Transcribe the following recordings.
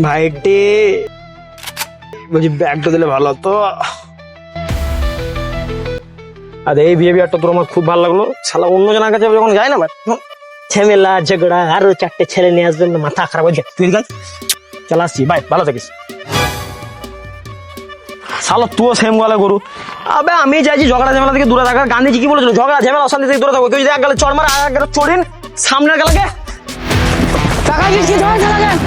ভাইটি বলছি ব্যাগটা দিলে ভালো হতো। আর এই বিহেভিয়ারটা তোর আমার খুব ভালো লাগলো। শালা অন্য জনের কাছে যখন যাই না ভাই ঝামেলা ঝগড়া আরো 4টে ছেলে নিয়ে আসবেন, মাথা খারাপ হয়ে যায়। তুই চল আসছি, বাই, ভালো থাকিস। শালা তুইও সেম গলা গরু। আবে আমি চাইছি ঝগড়া ঝামেলা থেকে দূরে থাকার। গান্ধীজি কি বলেছিল? ঝগড়া ঝামেলা অশান্তি থেকে দূরে থাকো। কেউ যদি এক গেলে চড় মারে আর এক গেলে চড়িন সামনের গেলাকে টাকা দিচ্ছি চলে চলে যায়।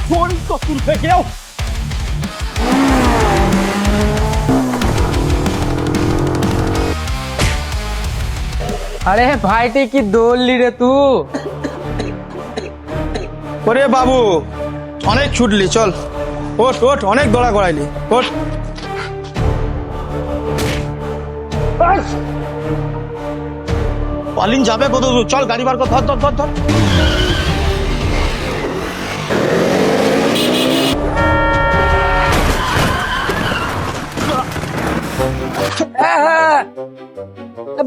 ফোন তো তুলতে কেউ अरे भाईटी की दौड़ली रे तू। ওরে বাবু অনেক ছুটলি, চল ওঠ ওঠ, অনেক দৌড়া করাইলি, ওঠ। পালিন যাবে কত দূর? চল গাড়ি বার কর, ধর ধর ধর ধর।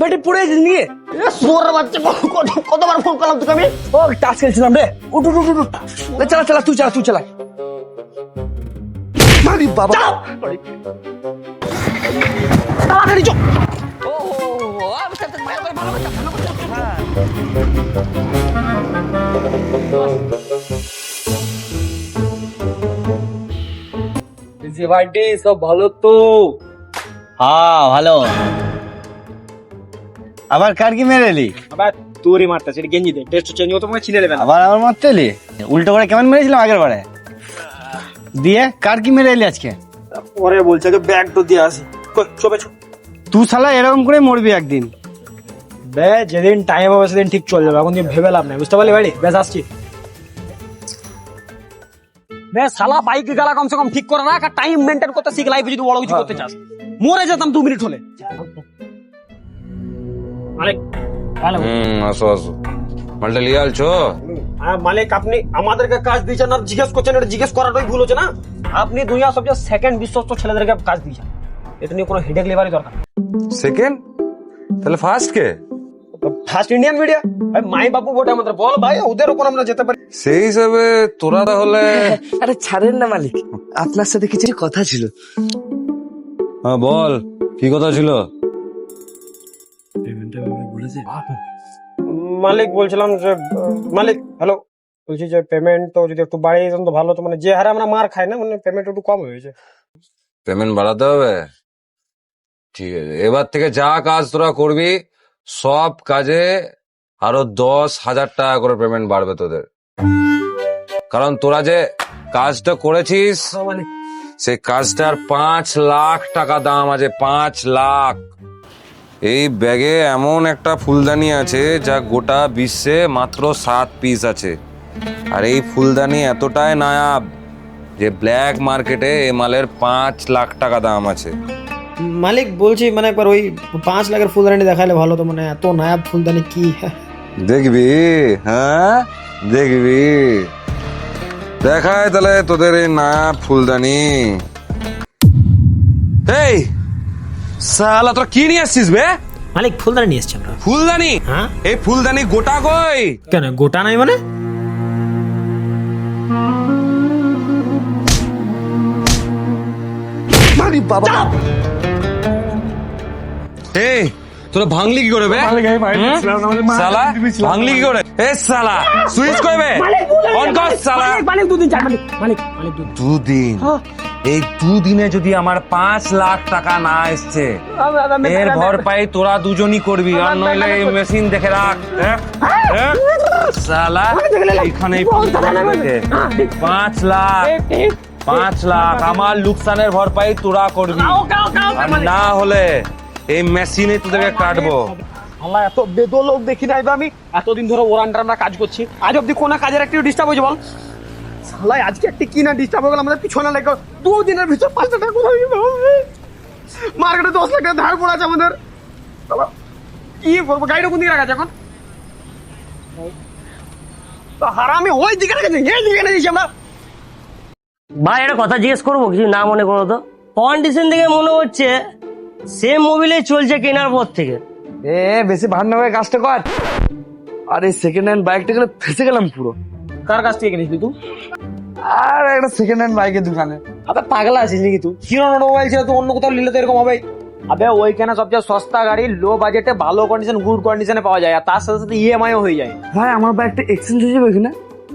বেটি পুড়ে নিয়ে সোর বাচ্চা কতবার ফোন করলাম তোকে আমি। ও টাচ খেলছিলাম রে। উঠ উঠ উঠ উঠ, চালা চালা, তুই চালা তুই চালা। মারি বাবা তাড়াতাড়ি চল। ভাইটি সব ভালো তো? হ্যাঁ ভালো। আবার কার কি মেরে এলি? আবার তোরই মারতা, সেটা গেঞ্জি দে, টেস্ট চেঞ্জ হতো, তোমাকে চিনে নেবে না। আবার আমার মারতে এলি? উল্টো করে কেমন মেরেছিলাম আগের বারে? দিয়ে কার কি মেরে এলি আজকে? পরে বলছে যে ব্যাগ তো দিয়ে আসি। চবে চো, তুই শালা এরকম করে মরবি একদিন। বে যেদিন টাইম হবে সেদিন ঠিক চলে যাবে, এখন তুই ভেবে লাভ নাই, বুঝতে পারলি ভাই? বেশ আসছি। বে শালা বাইক গালা কমসে কম ঠিক করে রাখ, আর টাইম মেনটেন করতে শিখ। লাইফে যদি বড় কিছু করতে চাস, মরে যেতাম 2 মিনিট হলে। মালিক ভালো। আসো আসো, মালটা লিয়ে আলছো? মালিক আপনি আমাদেরকে কাজ দিয়েছেন আর জিজ্ঞেস করছেন, এটা জিজ্ঞেস করাটাই ভুল হচ্ছে না? আপনি দুনিয়া সবচেয়ে সেকেন্ড বিশ্বস্ত ছেলেদেরকে কাজ দিয়েছেন, এটা নিয়ে কোনো হেডেক লেবারই দরকার। সেকেন্ড? তাহলে ফার্স্ট কে? First Indian media. ভাই মাই বাপু বটে আমাদের, বল ভাই ওদের ওপর আমরা যেতে পারি। সেই হিসাবে তোরা তাহলে। আরে ছাড়েন না মালিক, আপনার সাথে কিছু কথা ছিল। হ্যাঁ বল, কি কথা ছিল? মালিক বলছিলাম যে, মালিক হ্যালো, বলছি যে পেমেন্ট তো যদি একটু বাড়িয়ে দিতেন তো ভালো হতো। মানে যে হারে আমরা মার খাই না, মানে পেমেন্ট একটু কম হয়েছে। পেমেন্ট বাড়াতে হবে? ঠিক আছে, এবার থেকে যা কাজ তোরা করবি সব কাজে আরো 10,000 টাকা করে পেমেন্ট বাড়বে তোদের। কারণ তোরা যে কাজটা করেছিস সেই কাজটার 5 লাখ টাকা দাম আছে, 5 লাখ। এই ব্যাগে এমন একটা ফুলদানি আছে যা গোটা বিশ্বে মাত্র 7 পিস আছে। আর এই ফুলদানি এতটাই নায়াব যে ব্ল্যাক মার্কেটে এই মালের 5 লাখ টাকা দাম আছে। মালিক বলছি মানে একবার ওই 5 লাখের ফুলদানি দেখাইলে ভালো তো, মানে এত নায়াব ফুলদানি কি। দেখবি? হ্যাঁ দেখবি, দেখায় তাহলে তোদের এই নায়াব ফুলদানি। এই সালা তোরা কি নিয়ে আসছিস বে? মালিক ফুলদানি নিয়ে এসছি আমরা। ফুলদানি? হ্যাঁ। এই ফুলদানি গোটা কই? কেন গোটা নাই মানে? মারি বাবা। এই তোরা ভাঙলি কি করে বে? সালা ভাঙলি কি করে? এ সালা সুইচ করবে অন কর সালা। মালিক 2 দিন চাই, মালিক মালিক মালিক 2 দিন। 2 দিন? এই 2 দিনে যদি আমার 5 লাখ টাকা না এসছে এর ভরপাই তোরা দুজনই করবি, আর নইলে এই মেশিন দেখে রাখ। সালা এখানেই 5 লাখ, 5 লাখ আমার লোকসানের ভরপাই তোরা করবি, আর না হলে এই মেশিনে তোদেরকে কাটবো। আল্লাহ এত বেদলোক দেখি নাই আমি এতদিন ধরে ওর আন্ডার আমরা কাজ করছি, আজ অব্দি কোন কাজের একটু ডিস্টার্ব হয়েছে বল? শালাই আজকে একটা কি না ডিস্টার্ব হয়ে গেল আমাদের পিছনে লেগে 2 দিনের ভিতর 5 লাখ টাকা কোথায় দিতে হবে? মার্কেটে 10 লাখ টাকা ধার পড়ে আছে আমাদের। শালা, কি করবো? গাড়িটা কোন দিকে রাখা আছে এখন? তো হারামি ওই দিকে রেখেছে, এই দিকে রেখেছি আমরা। ভাই একটা কথা জিজ্ঞেস করবো, কিছু না মনে করো তো? কন্ডিশন দেখে মনে হচ্ছে সেম মোবিলে চলছে কেনার পর থেকে। বেশি ভার না হয়ে কাজটা কর। আর এই সেকেন্ড হ্যান্ড বাইকটা গেলে ফেসে গেলাম পুরো। কার কাছ থেকে কিনেছিস তুই? আর একটা সেকেন্ড হ্যান্ড বাইকের দোকানে। আবে পাগলা আছিস নাকি তুই? হিরো মোবাইল ছিল, তুই অন্য কোথাও নিলে তো এরকম হবে। আবে ওইখানে সবচেয়ে সস্তা গাড়ি, লো বাজেটে, ভালো কন্ডিশন, গুড কন্ডিশনে পাওয়া যায়, আর তার সাথে সাথে ইএমআইও হয়ে যায়। ভাই আমার বাইকটা এক্সচেঞ্জ হয়ে যাবে কিনা?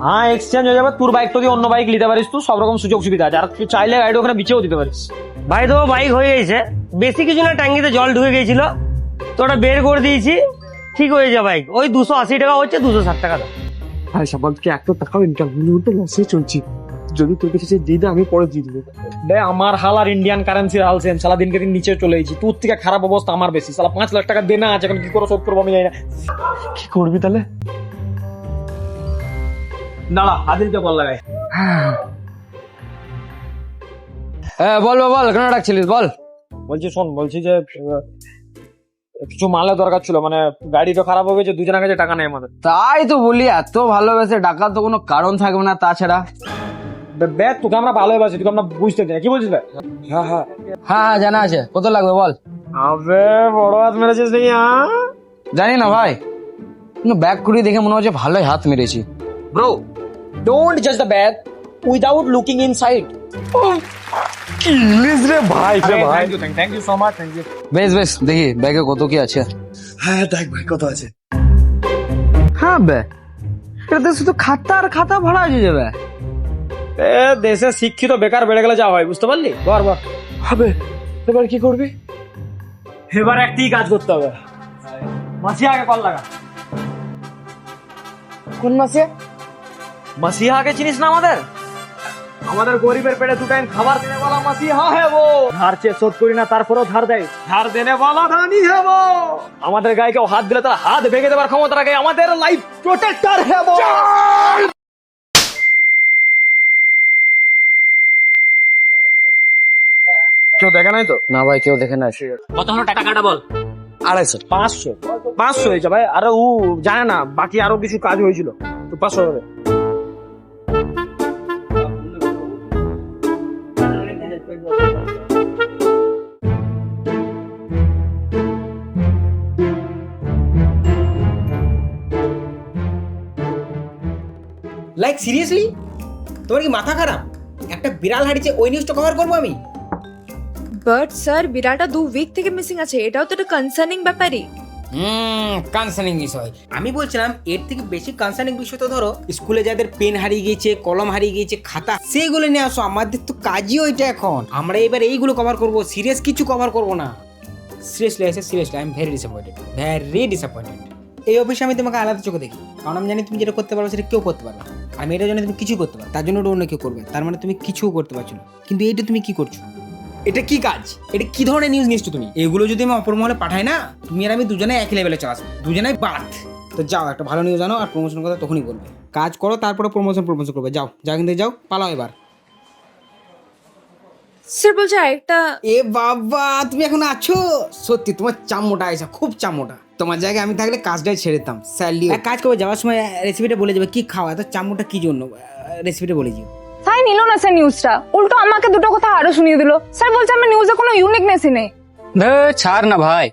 হ্যাঁ, এক্সচেঞ্জ হয়ে যাবে। তোর বাইক তো দিয়ে অন্য বাইক নিতে পারিস, তুই সব রকম সুযোগ সুবিধা আছে। আর তুই চাইলে গাড়িটা ওখানে বিচেও দিতে পারিস। ভাই তো বাইক হয়ে গেছে, বেশি কিছু না, ট্যাঙ্কিতে জল ঢুকে গেছিল তো ওটা বের করে দিয়েছি, ঠিক হয়ে যায় বাইক। ওই 280 টাকা হচ্ছে, 260 টাকা দাও। ভাই সবাইকে একটা টাকাও ইনকাম করতে লসে চলছি। যদি তোর কাছে দিয়ে দে আমি পরে দিয়ে দেবো। আমার হাল আর ইন্ডিয়ান কারেন্সির হাল সেম। সালা দিনকে দিন নিচে চলে গেছি। তোর থেকে খারাপ অবস্থা আমার বেশি। সালা 5 লাখ টাকা দেনা আছে, এখন কি করে শোধ করবো আমি জানি না। কি করবি তাহলে? দাঁড়া, আদিলকে বল লাগাই। হ্যাঁ বল বল, কেন ডাকছিলিস বল। বলছি শোন, বলছি যে কিছু মালের দরকার ছিল, মানে গাড়ি তো খারাপ হয়ে গেছে, দুজনের কাছে টাকা নেই আমাদের। তাই তো বলি, এত ভালোবেসে ডাকার তো কোনো কারণ থাকবে না তাছাড়া। ব্যাগ তোকে আমরা ভালোবাসি, তোকে আমরা বুঝতে দিই না, কি বলছিস? হ্যাঁ হ্যাঁ হ্যাঁ জানা আছে, কত লাগবে বল। আবে বড় হাত মেরেছিস নাকি? জানি না ভাই, কিন্তু ব্যাগ কুড়ি দেখে মনে হচ্ছে ভালোই হাত মেরেছি। ব্রো, ডোন্ট জাজ the bag without looking inside. English রে ভাই রে ভাই। Thank you so much, thank you. বেশ বেশ, দেখি ব্যাগে কত কি আছে। হ্যাঁ দেখ ভাই কত আছে। হ্যাঁ বে, এটা শুধু খাতা আর খাতা ভরা আছে যাবে। দেশে শিক্ষিত বেকার বেড়ে গেলে যা হয়, বুঝতে পারলি? বর বর হবে, এবার কি করবি? এবার একটি কাজ করতে হবে। মাসিয়াকে কল লাগা। কোন মাসে? মাসিহাকে চিনিস না? আমাদের গরিবের পেটে 2 টাইম খাবার দেনে वाला মাসিহা है वो। ধার চেয়ে শোধ করি না, তারপরেও ধার দেয়। ধার দেনে वाला দানি है वो। আমাদের গায়ে কেউ হাত দিলে তার হাত ভেঙে দেওয়ার ক্ষমতা রাখে। আমাদের লাইফ প্রোটেক্টর है वो। কেউ দেখে নাই তো? না ভাই, কেউ দেখে না। কত হলো টাকাটা বল। 250। 500 হয়েছে ভাই। আরে ও জানে না বাকি আরো কিছু কাজ হয়েছিল, তো 500 হবে। লাইক সিরিয়াসলি, তোমার কি মাথা খারাপ? একটা বিড়াল হারিয়েছে, ওই নিউজটা কভার করবো আমি? বাট স্যার বিড়ালটা 2 উইক থেকে মিসিং আছে, এটাও তো একটা কনসার্নিং ব্যাপারই। কনসার্নিং বিষয়। আমি বলছিলাম এর থেকে বেশি কনসার্নিং বিষয় তো ধরো স্কুলে যাদের পেন হারিয়ে গিয়েছে, কলম হারিয়ে গিয়েছে, খাতা, সেগুলো নিয়ে আসো। আমাদের তো কাজই ওইটা এখন। আমরা এবার এইগুলো কভার করব, সিরিয়াস কিছু কভার করব না। Seriously I am very disappointed. এই অফিসে আমি তোমাকে আলাদা চোখে দেখি, কারণ আমি জানি তুমি যেটা করতে পারো সেটা কেউ করতে পারবে না। আমি এটার জন্য তুমি কিছু করতে পারো, তার জন্য ওটা অন্য কেউ করবে, তার মানে তুমি কিছুও করতে পারছো না। কিন্তু এইটা তুমি কি করছো? এটা কি কাজ? এটা কি ধরনের নিউজ নিচ্ছ তুমি? এগুলো যদি আমি অপর মহলে পাঠাই না, তুমি আর আমি দুজনে একই লেভেলে চলে আসবো, দুজনেই বাদ। তো যাও, একটা ভালো নিউজ আনো, আর প্রমোশন কথা তখনই বলবে। কাজ করো, তারপরে প্রমোশন করবে। যাও কিন্তু যাও, পালাও এবার। স্যার বলছে একটা এ বাবা, তুমি এখন আছো? সত্যি তোমার চামড়া আছে, খুব চামড়া। তোমার জায়গায় আমি থাকলে কাজটাই ছেড়ে দিতাম। স্যালিও। এক কাজ করবে, যাওয়ার সময় রেসিপিটা বলে যাবে কি খাওয়া, তো চামড়া কি জন্য, রেসিপিটা বলে যাও। তাই নিল না স্যার নিউজটা, উল্টো আমাকে দুটো কথা আরো শুনিয়ে দিল। স্যার বলছে আমার নিউজে কোনো ইউনিকনেসই নেই। ছাড় না ভাই,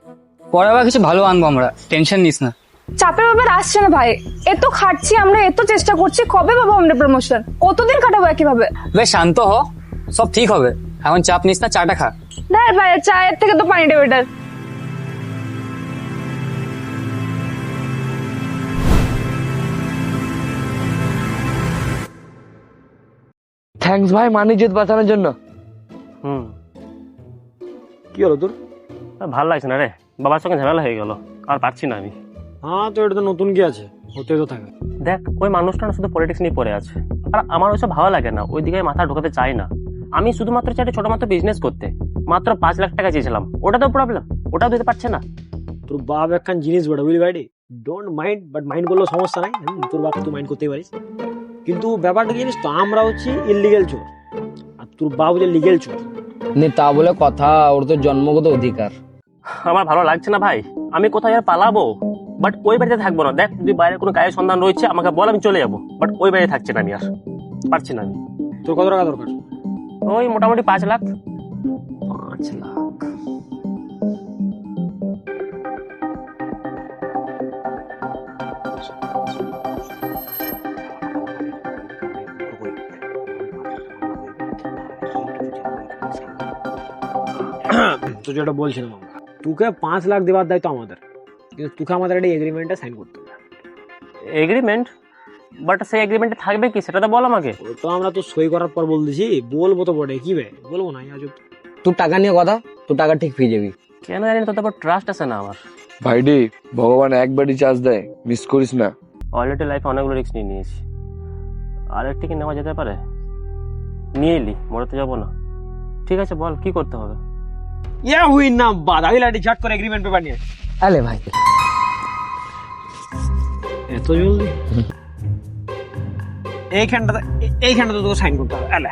পরে আবার কিছু ভালো আনবো আমরা, টেনশন নিস না। চাপের ব্যাপার আসছে না ভাই, এত খাটছি আমরা, এত চেষ্টা করছি, কবে পাবো আমরা প্রমোশন? কতদিন কাটাবো একইভাবে? বেশ শান্ত হ, সব ঠিক হবে, এখন চাপ নিস না, চাটা খা। দেখ ভাই, চায়ের থেকে তো পানিটা বেটার। থ্যাঙ্কস ভাই মানিজ্যত বাঁচানোর জন্য। কি হলো তোর? ভালো লাগছে না রে, বাবার সঙ্গে ঝামেলা হয়ে গেল, আর পারছি না আমি। হ্যাঁ, তো এটা তো নতুন কি আছে, হতে তো থাকে। দেখ, ওই মানুষটা না শুধু পলিটিক্স নিয়ে পড়ে আছে, আর আমার ওইসব ভালো লাগে না, ওই দিকে মাথা ঢোকাতে চাই না। আমি শুধুমাত্র চাই ছোট মাত্র বিজনেস করতে। মাত্র 5 লাখ টাকা চেয়েছিলাম, ওটা তো প্রবলেম, ওটাও দিতে পারছে না। তোর বাপ একখান জিনিস বড় বুঝলি ভাইডি, ডোন্ট মাইন্ড, বাট মাইন্ড করলেও সমস্যা নাই। তোর বাপ তুই মাইন্ড করতেই পারিস। কিন্তু ব্যাপারটা কি জানিস তো, আমরা হচ্ছি ইলিগেল চোর আর তোর বাবু যে লিগেল চোর। নে তা বলে কথা, ওর তো জন্মগত অধিকার। আমার ভালো লাগছে না ভাই, আমি কোথায় আর পালাবো, বাট ওই বাড়িতে থাকবো না। দেখ যদি বাইরে কোনো গায়ের সন্ধান রয়েছে আমাকে বল, আমি চলে যাবো, বাট ওই বাড়িতে থাকছে না, আমি আর পারছি না। আমি তোর কত টাকা দরকার? ওই মোটামুটি 5 লাখ। 5 লাখ? তো যেটা বলছিলাম, তোকে 5 লাখ দেওয়ার দায়িত্ব আমাদের, কিন্তু তোকে আমাদের একটা এগ্রিমেন্টে সাইন করতে হবে। এগ্রিমেন্ট? বাট সেই এগ্রিমেন্টে থাকবে কি সেটা তো বল আমাকে। তো আমরা তো সই করার পর বলতেছি, বলবো তো বটে, কি বে বলবো না আজ। তোর টাকা নিয়ে কথা, তোর টাকা ঠিক পেয়ে যাবি। কেন জানি তোর তারপর ট্রাস্ট আছে না আমার। ভাইডি, ভগবান একবারই চান্স দেয়, মিস করিস না। অলরেডি লাইফে অনেকগুলো রিস্ক নিয়ে নিয়েছি, আর একটি কি নেওয়া যেতে পারে? নিয়ে এলি, মরে তো যাবো না। ঠিক আছে বল কি করতে হবে। ইয়া হুই না বাদ, আগে লাইটি ঝট করে এগ্রিমেন্ট পেপার নিয়ে। আলে ভাই, এত জলদি? এইখানটাতে তোকে সাইন করতে হবে। আলে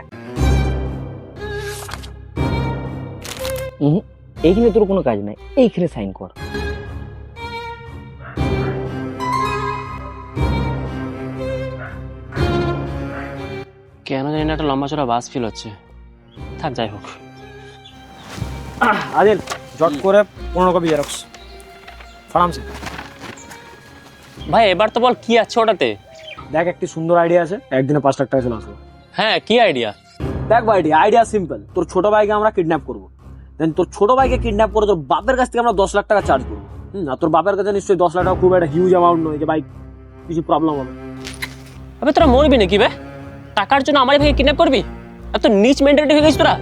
এইখানে তোর কোনো কাজ নাই, এইখানে সাইন কর। কেন জানি না একটা লম্বা চড়া বাস ফিল হচ্ছে। থাক যাই হোক। আদিল ঝট করে 15 কপি জেরক্স আরামসে। ভাই এবার তো বল কি আছে ওটাতে। দেখ একটি সুন্দর আইডিয়া আছে, একদিনে 5 লাখ টাকা চলে আসবে। হ্যাঁ কি আইডিয়া? দেখ ভাই আইডিয়া সিম্পল, তোর ছোট ভাইকে আমরা কিডন্যাপ করবো, দেন তোর ছোট ভাইকে কিডন্যাপ করে তোর বাপের কাছ থেকে আমরা 10 লাখ টাকা চার্জ করবো। আর তোর বাপের কাছে নিশ্চয়ই 10 লাখ টাকা খুব একটা হিউজ অ্যামাউন্ট নয় যে ভাই কিছু প্রবলেম হবে। আবে তোরা মরবি নাকি বে? টাকার জন্য আমার ভাইকে কিডন্যাপ করবি? এত নিচ মেন্টালিটি হয়ে গেছিস তোরা।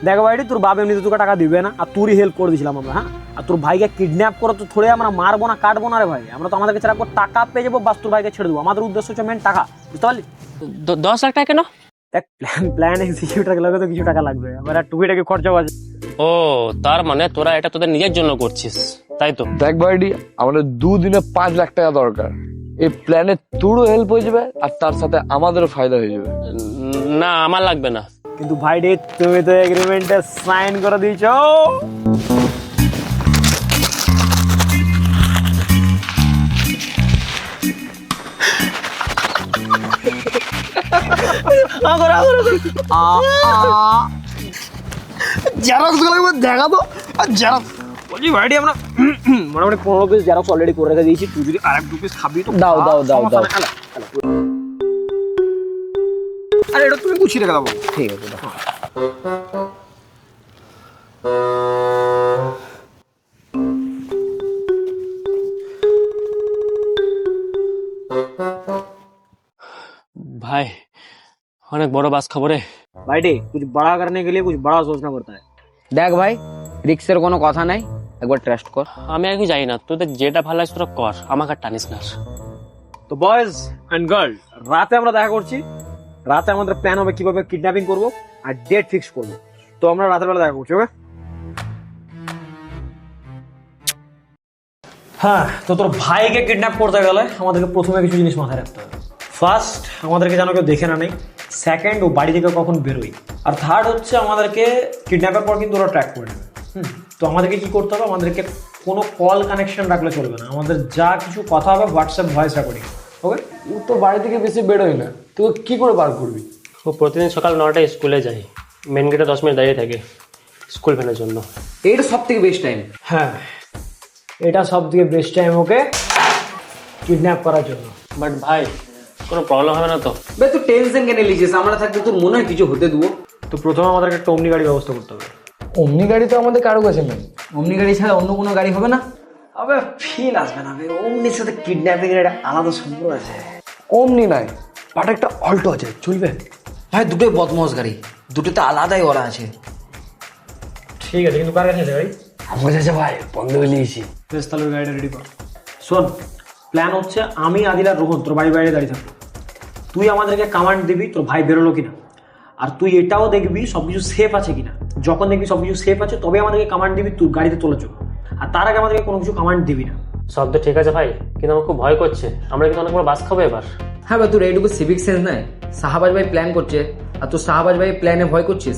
দেখ ভাই তোর বাপ এমনিতে তোকে টাকা দিবে না, আর তোরই হেল্প করে দিয়েছিলাম আমরা। হ্যাঁ, আর তোর ভাইকে কিডন্যাপ করে তো থোড়ে আমরা মারবো না কাটবো না রে ভাই, আমরা তো আমাদের কাছে রাখবো, টাকা পেয়ে যাবো, বাস তোর ভাইকে ছেড়ে দেবো। আমাদের উদ্দেশ্য হচ্ছে মেন টাকা, বুঝতে পারলি? 10 লাখ টাকা কেন? দেখ প্ল্যান এক্সিকিউটার লাগে তো কিছু টাকা লাগবে, আমার আর টুকিটাকি খরচাও আছে। ও তার মানে তোরা এটা তোদের নিজের জন্য করছিস, তাই তো? দেখ ভাইডি, আমাদের 2 দিনে 5 লাখ টাকা দরকার। এই প্ল্যানে তোরও হেল্প হয়ে যাবে আর তার সাথে আমাদেরও ফায়দা হয়ে যাবে। না আমার লাগবে না। কিন্তু ভাই রে তুমি তো এগ্রিমেন্টে সাইন করে দিয়েছো। জেরক্স গুলো দেখা তো, জেরক্স বলছি ভাইডি আমরা মোটামুটি 15 পিস জেরক্স অলরেডি করে রেখে দিয়েছি। তুই যদি আরেক 2 পিস খাবি তো দাও দাও দাও দাও। আরে এটা তুমি গুছিয়ে রেখে দেবো। ঠিক আছে দাও। भाई অনেক বড় বাস খবরে। भाई कुछ बड़ा करने के लिए कुछ बड़ा सोचना पड़ता है। দেখ ভাই, রিক্সের কোনো কথা নাই, একবার ট্রাস্ট কর। আমি আর কি জানি না, তোদের যেটা ভালো লাগছে তোরা কর, আমাকে আর টানিস না। তো বয়েজ এন্ড গার্ল, রাতে আমরা দেখা করছি। রাতে আমাদের প্ল্যান হবে কিভাবে কিডন্যাপিং করব আর ডেট ফিক্স করব। তো আমরা রাতের বেলা দেখা করছি, ওকে? হ্যাঁ, তো তোর ভাইকে কিডন্যাপ করতে গেলে আমাদেরকে প্রথমে কিছু জিনিস মাথায় রাখতে হবে। ফার্স্ট, আমাদেরকে যেন কেউ দেখে না নেই। সেকেন্ড, ও বাড়ি থেকে কখন বেরোই। আর থার্ড হচ্ছে আমাদেরকে কিডন্যাপের পর কিন্তু ওরা ট্র্যাক করে নেবে। তো আমাদেরকে কি করতে হবে, আমাদেরকে কোনো কল কানেকশন রাখলে চলবে না। আমাদের যা কিছু কথা হবে হোয়াটসঅ্যাপ ভয়েস রেকর্ডিং, ওকে? ও তো বাড়ি থেকে বেশি বেরোয় না, তুই কি করে বার করবি? ও প্রতিদিন সকাল 9টায় স্কুলে যায়, মেন গেটে 10 মিনিট দাঁড়িয়ে থাকে স্কুল ভ্যানের জন্য। এইটা সব থেকে বেস্ট টাইম। হ্যাঁ, এটা সব থেকে বেস্ট টাইম ওকে কিডন্যাপ করার জন্য। বাট ভাই কোনো প্রবলেম হবে না তো? বে তুই টেনশন কেন লিছিস? আমরা থাকতে তোর মনে হয় কিছু হতে দেবো? তো প্রথমে আমাদেরকে একটা অমনি গাড়ি ব্যবস্থা করতে হবে। অমনি গাড়ি তো আমাদের কারো কাছে নেই। অমনি গাড়ি ছাড়া অন্য কোনো গাড়ি হবে না? আবে ফিল আসবে না, অমনির সাথে কিডন্যাপিং এর একটা আলাদা সম্পর্ক আছে। অমনি নাই, বাট একটা অল্টো আছে, চলবে? ভাই দুটোই বদমাস গাড়ি, দুটোতে আলাদাই ওরা আছে। ঠিক আছে, কিন্তু কার কাছে আছে গাড়ি? আমার কাছে ভাই বন্ধ হয়ে নিয়েছি। বেশ, তাহলে ওই গাড়িটা রেডি কর। শোন, প্ল্যান হচ্ছে আমি, আদিল আর রোহন তোর বাড়ি বাইরে দাঁড়িয়ে থাকবো। তুই আমাদেরকে কমান্ড দিবি তোর ভাই বেরোলো কিনা, আর তুই এটাও দেখবি সবকিছু সেফ আছে কিনা। যখন দেখবি সবকিছু সেফ আছে তবে আমাদেরকে কমান্ড দিবি তুই গাড়িতে তোলা চল, আর তার আগে আমাদেরকে কোনো কিছু কমান্ড দিবি না। সব তো ঠিক আছে ভাই, কিন্তু আমার খুব ভয় করছে। আমরা কিন্তু অনেক বড় বাস খাবো এবার। হ্যাঁ ভাই, তোর এইটুকু সিভিক সেন্স নাই? শাহবাজ ভাই প্ল্যান করছে আর তুই শাহবাজ ভাই প্ল্যানে ভয় করছিস।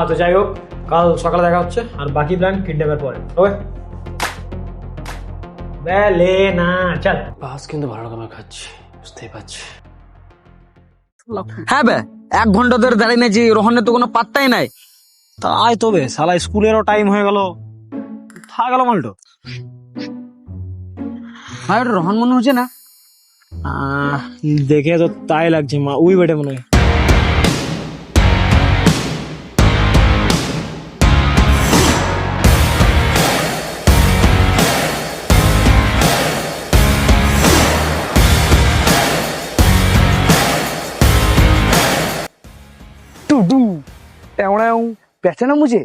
তো যাই হোক, কাল সকালে দেখা হচ্ছে, আর বাকি প্ল্যান কিডন্যাপের পরে। ওকে লে না চল। বাস কিন্তু ভালো রকমের খাচ্ছি, বুঝতেই পারছি। হ্যাঁ বে, 1 ঘন্টা ধরে দাঁড়িয়ে নেছি, রোহনের তো কোনো পাত্তাই নাই। তাই তবে শালা স্কুলেরও টাইম হয়ে গেল, থা গেল মালটো। ভাই ওটা রোহন মনে হচ্ছে না? দেখে তো তাই লাগছে, মা উই বেটে মনে হয়। টুডু টেওড়াও পেছে না মুঝে।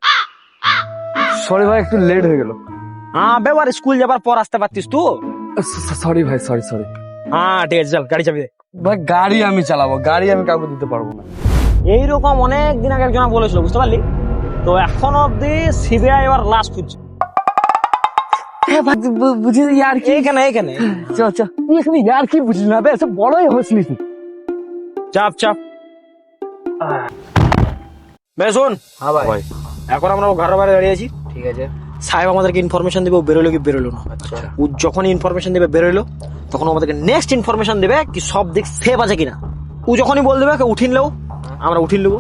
সরি ভাই, একটু লেট হয়ে গেল। বেবার স্কুল যাবার পর আসতে পারতিস তুই। সরি ভাই, সরি। ঠিক আছে, চল গাড়ি চাবি দে। ভাই গাড়ি আমি চালাবো, গাড়ি আমি কাউকে দিতে পারবো না। এইরকম অনেক দিন আগে একজন বলেছিল, বুঝতে পারলি? তো এখন অব্দি সিবিআই এবার লাশ খুঁজছে। বুঝি ইয়ার কি এইখানে তুই এখানে ইয়ার কি বুঝলি না? বেশ বড়ই হসলি তুই। চাপ বে শোন। হ্যাঁ ভাই। এখন আমরা ঘরের বাইরে দাঁড়িয়ে আছি, ঠিক আছে। সাহেব আমাদেরকে ইনফরমেশন দেবে, ও বেরোলো কি বেরোলো না। ও যখন ইনফরমেশন দেবে বেরোলো, তখন ও আমাদেরকে নেক্সট ইনফরমেশন দেবে কি সব দিক সেফ আছে কিনা। ও যখনই বল দেবে উঠিন নেও, আমরা উঠিন নেবো।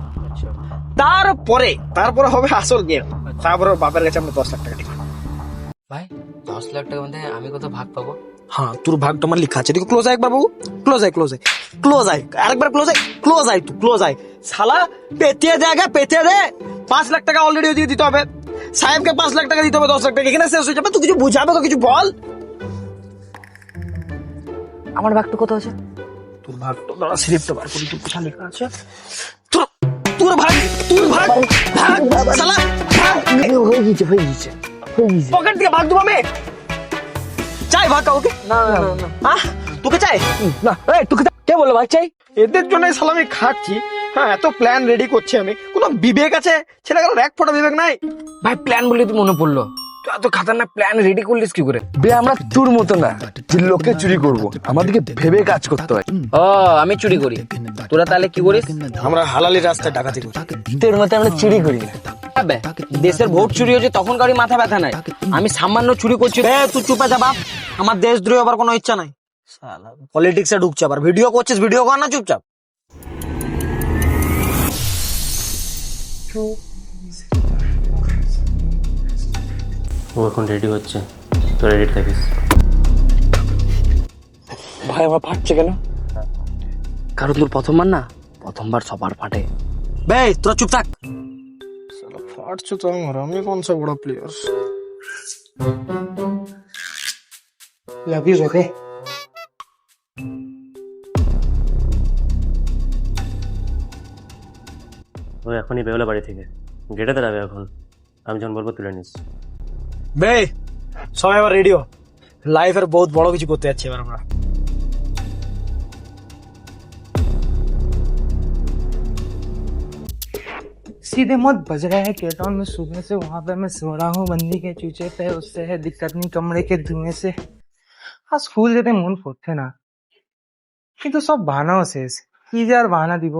তারপরে হবে আসল গেম। তারপরে বাপের কাছে আমরা 10 লাখ টাকা দিব। ভাই 10 লাখ টাকা মধ্যে আমি কত ভাগ পাবো? হ্যাঁ, তোর ভাগ তোমার লিখা আছে। দেখো ক্লোজ আয় একবার বাবু, ক্লোজ আয় আরেকবার ক্লোজ আয় শালা পেতে দে, আগে পেতে দে। 5 লাখ টাকা অলরেডি দিয়ে দিতে হবে সাহেবকে, 5 লাখ টাকা দিতে হবে, 10 লাখ টাকা এখানে শেষ হয়ে যাবে। তুই কিছু বুঝাবে তো, কিছু বল। আমার ভাগটা কত আছে? তোর ভাগ তো দাঁড়া, স্লিপটা বার করি, তোর কোথায় লেখা আছে। তোর ভাগ শালা হয়ে গেছে পকেট থেকে ভাগ দেবো আমি। চাই ভাগ কাউকে? না তোকে চাই না। তোকে কে বললো ভাই চাই? এদের জন্য শালা আমি খাচ্ছি। হ্যাঁ, এত প্ল্যান রেডি করছি আমি, কোনো বিবেক আছে? ছেলেগুলোর এক ফোঁটা বিবেক নাই। ভাই প্ল্যান বলে তো মনে পড়লো, তুই এত খাতারনাক প্ল্যান রেডি করলিস কি করে? বে আমরা তোর মতো না যে লোকে চুরি করবো, আমাদেরকে ভেবে কাজ করতে হয়। ও আমি চুরি করি, তোরা তাহলে কি করিস? আমরা হালালি রাস্তায় ডাকাতি করি। তোর মতো আমরা চুরি করি না। বে, দেশের ভোট চুরি হচ্ছে তখন কারি মাথা ব্যথা নাই, আমি সামান্য চুরি করছি। তুই চুপে যা বাপ, আমার দেশদ্রোহ হবার কোনো ইচ্ছা নাই। পলিটিক্সে ঢুকছে, আবার ভিডিও করছিস, ভিডিও কর না চুপচাপ। ও এখন রেডি হচ্ছে, তো রেডি থাকিস। ভাই আমার ফাটছে কেন? কারণ তোর প্রথমবার না, প্রথমবার সবার ফাটে। বে তোরা চুপ থাক। ফাটছে তো আমার, আমি কোন সা বড় প্লেয়ার। Love you okay. ও এখনই বেরোলো বাড়ি থেকে, গেটে দাঁড়াবে এখন, আমি যখন বলবো তুলে নিস। বে সবাই এবার রেডিও, লাইফের বহুত বড় কিছু করতে যাচ্ছি এবার আমরা। सीधे मत बज रहे हैं केटॉन में, सुबह से वहां पे मैं सो रहा हूँ बंदी के चूचे पे, उससे है दिक्कत नहीं कमरे के धुएं से। आज स्कूल যেতে মন করছে না, কিন্তু সব বাহানাও শেষ। কি যে আর বাহানা দিব।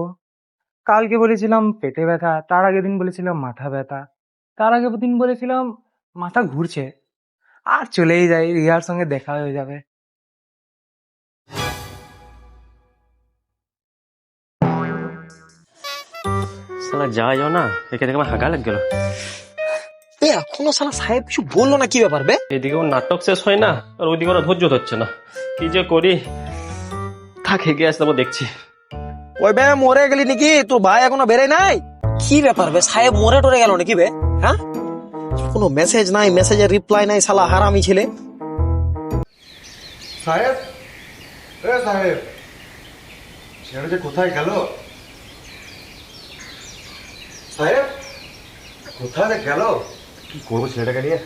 কালকে বলেছিলাম পেটে ব্যথা, তার আগের দিন বলেছিলাম মাথা ব্যথা, তার আগের দিন বলেছিলাম মাথা ঘুরছে। আর চলেই যাই, রিয়ার সঙ্গে দেখা হয়ে যাবে। শালা যাও না, একে দেখে আমার হাগা লাগ গেল। এখনো শালা সাহেব কিছু বললো না, কি ব্যাপার বে? এদিকে ওর নাটক শেষ হয় না, আর ওইদিকে ওরা ধৈর্য ধরছে না। কি যে করি, থাক এগিয়ে আসতে দেখছি। ওই বে মরে গেলি নাকি? তোর ভাই এখনো বেড়ে নাই? কি ব্যাপার বে, সাহেব মরে টরে গেল নাকি বে? হ্যাঁ, কোনো মেসেজ নাই, মেসেজের রিপ্লাই নাই, শালা হারামি ছেলে। সাহেব, সাহেব ছেড়ে যে কোথায় গেল? সাহেব কোথায় যে গেল? কি করবো ছেলেটাকে নিয়ে?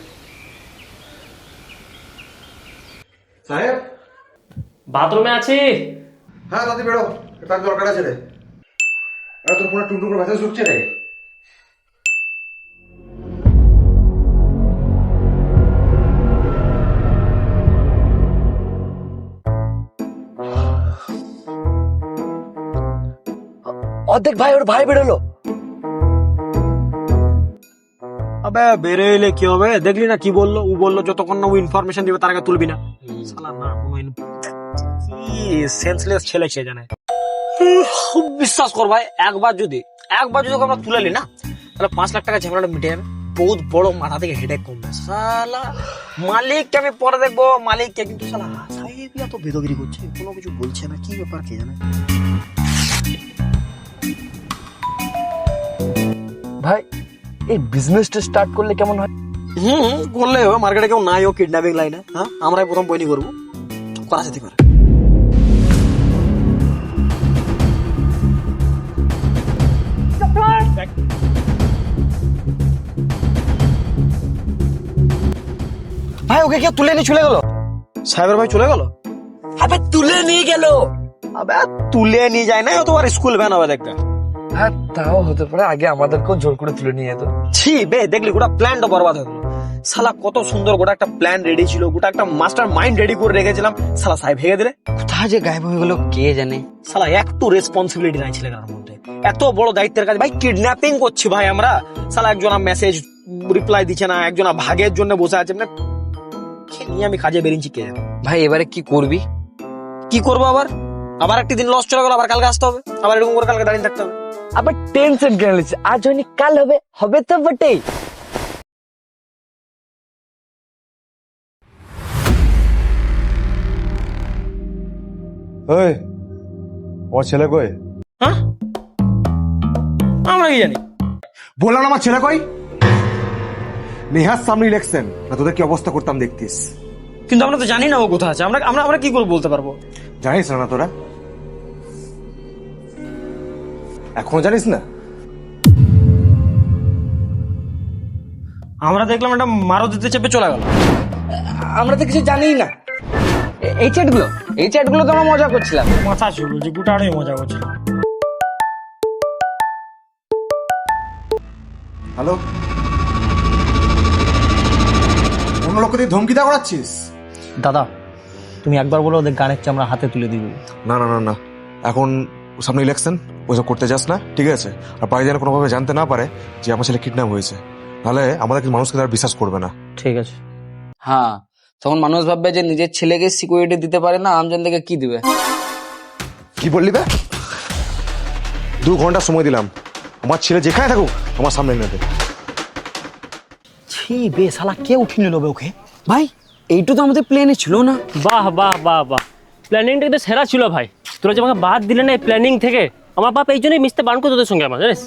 সাহেব বাথরুমে আছি। হ্যাঁ দাদি বেরো, তার দরকার আছে রে। তোর ফোনে টুকটুক করে মেসেজ ঢুকছে রে। অর্ধেক ভাই ওর ভাই বেরোলো। আবে বেরে এলে কি হবে, দেখলি না কি বললো? ও বললো যতক্ষণ না ও ইনফরমেশন দিবে তার আগে তুলবি না। শালা না কোনো কি সেন্সলেস ছেলে সে জানে। বিশ্বাস কর ভাই, একবার যদি ওকে আমরা তুলে নি না, তাহলে 5 লাখ টাকা ঝামেলাটা মিটে যাবে। বহুত বড় মাথা থেকে হেডেক কমবে। শালা মালিককে আমি পরে দেখবো, মালিককে। কিন্তু শালা সাহেব এত বেদগিরি করছে, কোনো কিছু বলছে না, কি ব্যাপার কে জানে। ভাই এই বিজনেসটা স্টার্ট করলে কেমন হয়? করলে হবে। মার্কেটে কেউ নাই ও কিডন্যাপিং লাইনে, হ্যাঁ আমরাই প্রথম বইনি করবো, করা যেতে পারে। ভাই ওকে কেউ তুলে নিয়ে চলে গেল। সাহেবের ভাই চলে গেল। আবে তুলে নিয়ে গেল। আবে তুলে নিয়ে যায় না, ও তো আর স্কুল ভ্যান হবে দেখতে। হ্যাঁ তাও হতে পারে, আগে আমাদেরকেও জোর করে তুলে নিয়ে যেত। ছি বে, দেখলি গোটা প্ল্যানটা বরবাদ হয়ে গেল। শালা কত সুন্দর গোটা একটা প্ল্যান রেডি ছিল, গোটা একটা মাস্টার মাইন্ড রেডি করে রেখেছিলাম, শালা সাহেব ভেঙে দিলে। কোথায় যে গায়েব হয়ে গেল কে জানে। শালা একটু রেসপন্সিবিলিটি নাই ছেলেটার মধ্যে। এত বড় দায়িত্বের কাজ ভাই, কিডন্যাপিং করছি ভাই আমরা। শালা একজনা মেসেজ রিপ্লাই দিচ্ছে না, একজনা ভাগের জন্য বসে আছে। মানে কি নিয়ে আমি কাজে বেরিয়েছি কে জানে। ভাই এবারে কি করবি? কি করবো আবার? আবার একটি দিন লস চলে গেল, আবার কালকে আসতে হবে, আবার এরকম করে কালকে দাঁড়িয়ে থাকতে হবে। আবার টেনশন কেন নিচ্ছে? আজ হয়নি কাল হবে, হবে তো বটেই। ওই আমার ছেলে কই? হ্যাঁ আমরা কি জানি? বললাম না আমার ছেলে কই। নেহার সামনে ইলেকশন, না তোদের কি অবস্থা করতাম দেখতিস। কিন্তু আমরা তো জানি না ও কোথায় আছে। আমরা আমরা আমরা কি করে বলতে পারবো? জানিস না তোরা? এখনো জানিস না? আমরা দেখলাম একটা মারুতিতে চেপে চলে গেল। আমরা তো কিছু জানিই না। এই চ্যাটগুলো তো আমরা মজা করছিলাম। মাথা ছিল যে গোটা আড়াই মজা করছিল। হ্যালো, অন্য লোককে দিয়ে ধমকি দেওয়া করাচ্ছিস? দাদা তুমি একবার বলো ওদের গানের চেয়ে আমরা হাতে তুলে দিব। না না না না, এখন সামনে ইলেকশন, ওইসব করতে যাস না, ঠিক আছে? আর বাড়ি যেন কোনোভাবে জানতে না পারে যে আমার ছেলে কিডন্যাপ হয়েছে, নাহলে আমাদের কিন্তু মানুষকে তারা বিশ্বাস করবে না। ঠিক আছে। হ্যাঁ, তখন মানুষ ভাববে যে নিজের ছেলেকে সিকিউরিটি দিতে পারে না, আমজনদেরকে কি দিবে। কি বললি বে? 2 ঘন্টা সময় দিলাম, আমার ছেলে যেখানে থাকুক আমার সামনে এনে দে। ছি বে, শালা কে উঠিয়ে নিল ওকে? ভাই এইটু তো আমাদের প্ল্যানে ছিল না। বাহ বাহ বাহ বাহ, প্ল্যানিংটা কিন্তু সেরা ছিল ভাই। তোরা যে আমাকে বাদ দিলে না এই প্ল্যানিং থেকে, আমার বাপ এই জন্যই মিশতে বান করে তোদের সঙ্গে আমার, জানিস?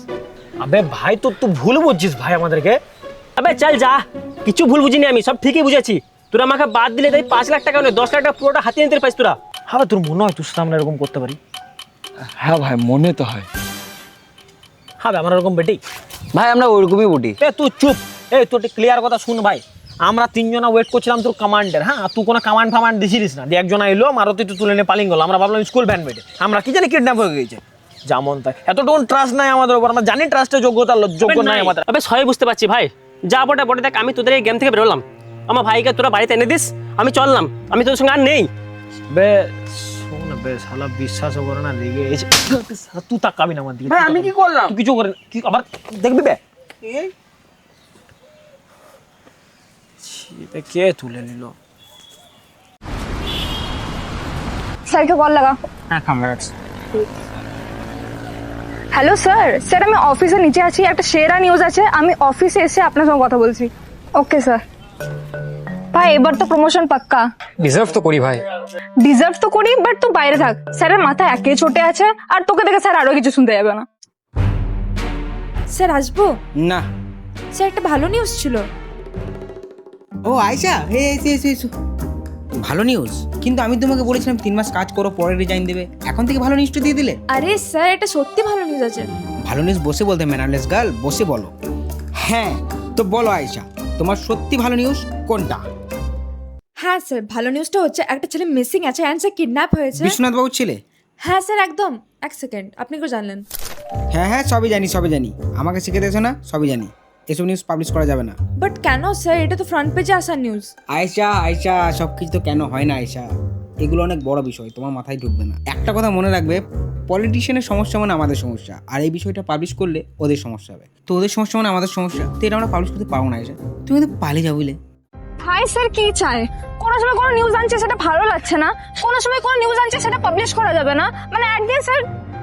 আবে ভাই তুই ভুল বুঝছিস ভাই আমাদেরকে। আবে চল যা, কিছু ভুল বুঝিনি আমি, সব ঠিকই বুঝেছি। তোরা আমাকে বাদ দিলে তাই 5 লাখ টাকা নয় 10 লাখ টাকা পুরোটা হাতিয়ে নিতে পারিস তোরা। হ্যাঁ তোর মনে হয় তোর সামনে এরকম করতে পারি? হ্যাঁ ভাই মনে তো হয়। হ্যাঁ আমার এরকম বেটি। ভাই আমরা ওরকমই বটি। এ তুই চুপ। এই তোর ক্লিয়ার কথা শুন ভাই, আমরা 3 জনা ওয়েট করছিলাম তোর কমান্ডের। হ্যাঁ তুই কোনো কমান্ড ফামান্ড দিছিলিস না। একজনা এলো মারুতি তুলে নিয়ে পালিং গেল। আমরা ভাবলাম স্কুল ভ্যান বেটে, আমরা কি জানি কিডন্যাপ হয়ে গেছে। যেমন তাই এতটুকু ট্রাস্ট নাই আমাদের উপর। আমরা জানি ট্রাস্টের যোগ্য নাই আমাদের। আবে সবাই বুঝতে পারছি ভাই, যা বটে বটে। দেখ আমি তোদের এই গেম থেকে বেরোলাম, আমার ভাইকে তোরা বাড়িতে এনে দিস, আমি চললাম, আমি তোদের সঙ্গে আর নেই। বে শোন বে, শালা বিশ্বাস করে না লেগে এসে। তুই তাকাবি না আমার দিকে। ভাই আমি কি করলাম? তুই কিছু করে কি আবার দেখবি বে? কে তুলে নিল? স্যারকে কল লাগা। হ্যাঁ কামরাজ। হ্যালো স্যার, স্যার আমি অফিসের নিচে আছি, একটা সেরা নিউজ আছে, আমি অফিসে এসে আপনার সঙ্গে কথা বলছি। Okay sir. ভাই এবার তো প্রমোশন পাক্কা। ডিজার্ভ তো করি ভাই। ডিজার্ভ তো করি, বাট তুই বাইরে থাক। স্যারের মাথা একে ছোটে আছে, আর তোকে দেখে স্যার আরো কিছু শুনতে যাবে না। স্যার আসবো? না স্যার একটা ভালো নিউজ ছিল। ও আয়শা, এসো। ভালো নিউজ? কিন্তু আমি তোমাকে বলেছিলাম 3 মাস কাজ করো, পরে রিজাইন দেবে। এখন থেকে ভালো নিউজটা দিয়ে দিলে। আরে স্যার এটা সত্যি ভালো নিউজ আছে। ভালো নিউজ বসে বলতে ম্যানারলেস গার্ল, বসে বলো। হ্যাঁ তো বলো আয়শা, তোমার সত্যি ভালো নিউজ কোনটা? হ্যাঁ স্যার, ভালো নিউজটা হচ্ছে একটা ছেলে মিসিং আছে অ্যান্ড সে কিডন্যাপ হয়েছে। বিশ্বনাথ বাবুর ছেলে? হ্যাঁ স্যার একদম। এক সেকেন্ড, আপনি কি জানলেন? হ্যাঁ সবই জানি। আমাকে শিখে দিয়েছো না, সবই জানি। এসব নিউজ পাবলিশ করা যাবে না। বাট কেন স্যার? এটা তো ফ্রন্ট পেজে আসার নিউজ। আয়শা সব কিছু তো কেন হয় না আয়শা। এগুলো অনেক বড় বিষয়, তোমার মাথায় ঢুকবে না। একটা কথা মনে রাখবে, পলিটিশিয়ানের সমস্যা মানে আমাদের সমস্যা, আর এই বিষয়টা পাবলিশ করলে ওদের সমস্যা হবে। তো ওদের সমস্যা মানে আমাদের সমস্যা, তো এটা আমরা পাবলিশ করতে পারবো না। এসে তুমি তো পালিয়ে যাও বুঝলে। ভাই স্যার কি চায়? কোনো সময় কোনো নিউজ আনছে সেটা ভালো লাগছে না, কোনো সময় কোনো নিউজ আনছে সেটা পাবলিশ করা যাবে না, মানে একদিন স্যার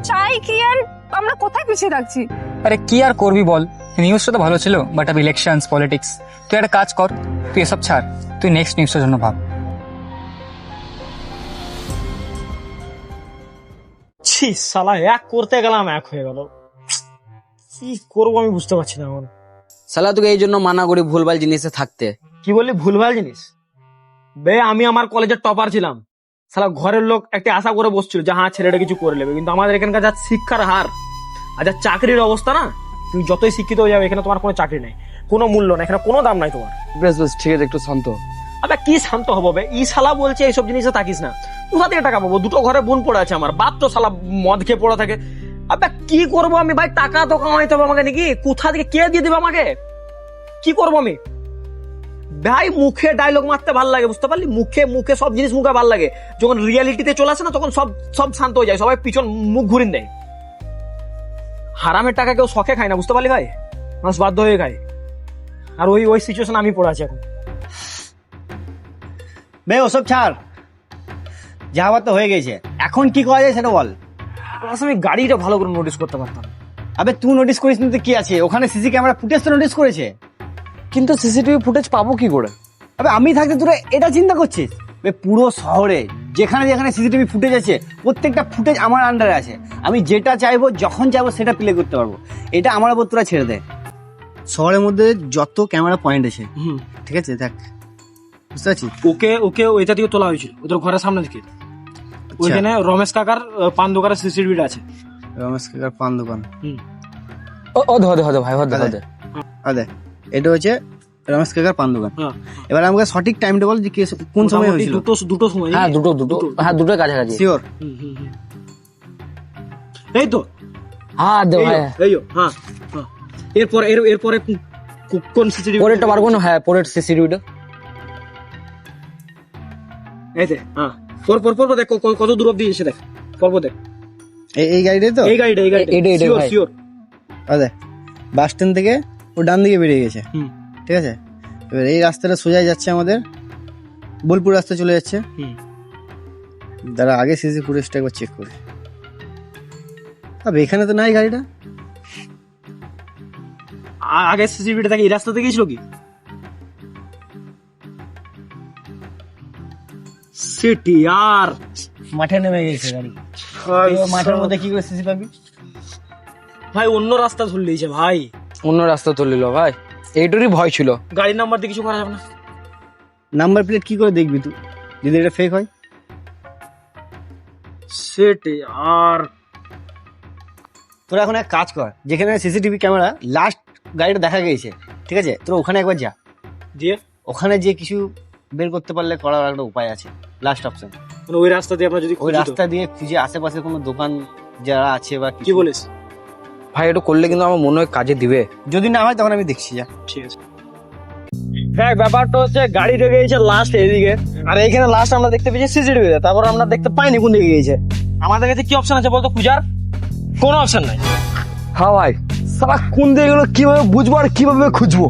চাই কি আর আমরা কোথায় পিছিয়ে থাকছি? আরে কি আর করবি বল, নিউজটা তো ভালো ছিল, বাট আব ইলেকশনস পলিটিক্স। তুই একটা কাজ কর, তুই এসব ছাড়, তুই নেক্সট নিউজটার জন্য ভাব। ছি শালা, এক করতে গেলাম এক হয়ে গেল। কি করবো আমি বুঝতে পারছি না এখন। শালা তোকে এই জন্য মানা করি ভুলভাল জিনিসে থাকতে। কি বললি ভুলভাল জিনিস? বে আমি আমার কলেজের টপার ছিলাম, শালা ঘরের লোক একটা আশা করে বসছিল যে হ্যাঁ ছেলেটা কিছু করে নেবে, কিন্তু আমাদের এখানকার যা শিক্ষার হার আর যা চাকরির অবস্থা না, তুমি যতই শিক্ষিত হয়ে যাবে এখানে তোমার কোনো চাকরি নেই, কোনো মূল্য নেই, এখানে কোনো দাম নাই তোমার। বেশ বেশ ঠিক আছে, একটু শান্ত হ। আবে কি শান্ত হবো বে? ই শালা বলছে এইসব জিনিসে থাকিস না। কোথা থেকে টাকা পাবো? দুটো ঘরে বোন পড়ে আছে, আমার বাপ তো শালা মদ খেয়ে পড়ে থাকে। আবে কি করবো আমি ভাই? টাকা তো কামাইতে হবে আমাকে নাকি? কোথা থেকে কে দিয়ে দিবে আমাকে? কি করবো আমি ভাই? মুখে ডায়লগ মারতে ভাল লাগে, বুঝতে পারলি? মুখে মুখে সব জিনিস মুখে ভাল লাগে, যখন রিয়ালিটিতে চলে আসে না তখন সব সব শান্ত হয়ে যায়, সবাই পিছন মুখ ঘুরিয়ে দেয়। হারামের টাকা কেউ শখে খায় না, বুঝতে পারলি ভাই? মানুষ বাধ্য হয়ে খায়, আর ওই ওই সিচুয়েশন আমি পড়ে আছি এখন। বে ওসব ছাড়, যা হওয়ার তো হয়ে গেছে, এখন কি করা যায় সেটা বল। আমি গাড়িটা ভালো করে নোটিস করতে পারতাম। আবে তুই নোটিস করিস না তো কি আছে, ওখানে সিসি ক্যামেরা ফুটেজ তো নোটিস করেছে। কিন্তু সিসিটিভি ফুটেজ পাবো কি করে? আবে আমি থাকতে তোরা এটা চিন্তা করছিস? বে পুরো শহরে যেখানে যেখানে সিসিটিভি ফুটেজ আছে প্রত্যেকটা ফুটেজ আমার আন্ডারে আছে, আমি যেটা চাইবো যখন চাইবো সেটা প্লে করতে পারবো। এটা আমার উপর তোরা ছেড়ে দেয়। শহরের মধ্যে যত ক্যামেরা পয়েন্ট আছে, ঠিক আছে দেখ, বুঝতে পারছিস? ওকে ওকে ওইটা থেকে তোলা হয়েছিল ওদের ঘরের সামনে থেকে। ওইখানে রমেশ কাকার পান দোকানের সিসিটিভিটা আছে। রমেশ কাকার পান দোকান, ও ধরে ভাই, আদে এটা হচ্ছে রমেশ কাকার পান দোকান। এবার আমাকে সঠিক টাইমটা বল যে কোন সময় হয়েছিল? দুটো সময়। হ্যাঁ দুটো কাছাকাছি। শিওর? এই তো হ্যাঁ দে ভাই, হ্যাঁ। এরপরে এরপরে কোন সিসিটিভি? পরেরটা পারবো না। হ্যাঁ পরের সিসিটিভিটা এই যে হ্যাঁ, পর দেখ কত দূর অব্দি এসে দেখ, পর দেখ। এই গাড়িটাই তো? এই গাড়িটা শিওর। আদে বাস স্ট্যান্ড থেকে ও ডান দিকে বেরিয়ে গেছে, ঠিক আছে? এবার এই রাস্তাটা সোজা যাচ্ছে আমাদের বোলপুর রাস্তা চলে যাচ্ছে। দাঁড়া আগে সিসি ফুটেজটা একবার চেক করে। আবে এখানে তো নাই গাড়িটা। আগে সিসিটিভিটা দেখি এই রাস্তা থেকে গেছিল কি? সিটি আর মাঠে নেমে গেছে গাড়ি। মাঠের মধ্যে কি করে সিসি পাবি ভাই? অন্য রাস্তা ধরে লিয়েছে ভাই, অন্য রাস্তা তুললিল ভাই, এইটারই ভয় ছিল। গাড়ির নাম্বার দিয়ে কিছু করা যাবে না। নাম্বার প্লেট কি করে দেখবি তুই যদি এটা ফেক হয়? সিটি আর তোরা এখন এক কাজ কর, যেখানে সিসিটিভি ক্যামেরা লাস্ট গাড়িটা দেখা গেছে, ঠিক আছে, তোরা ওখানে একবার যা, দিয়ে ওখানে যে কিছু বের করতে পারলে করার একটা উপায় আছে, লাস্ট অপশন। মানে ওই রাস্তা দিয়ে আমরা যদি ওই রাস্তা দিয়ে খুঁজে আশেপাশে কোনো দোকান যারা আছে বা কি বলিস ভাই, এটা করলে কিন্তু আমার মনে হয় কাজে দিবে। যদি না হয় তখন আমি দেখছি। যা, ঠিক আছে। হ্যাঁ ব্যাপারটা হচ্ছে গাড়ি ঢুকে গেছে লাস্ট এদিকে, আর এইখানে লাস্ট আমরা দেখতে পেয়েছি সিসিটিভিতে, তারপর আমরা দেখতে পাইনি কোন দিকে গিয়েছে। আমাদের কাছে কি অপশন আছে বলতো খুঁজার? কোনো অপশন নাই। হ্যাঁ ভাই, সারা কোন দিকে গেলো কিভাবে বুঝবো আর কিভাবে খুঁজবো?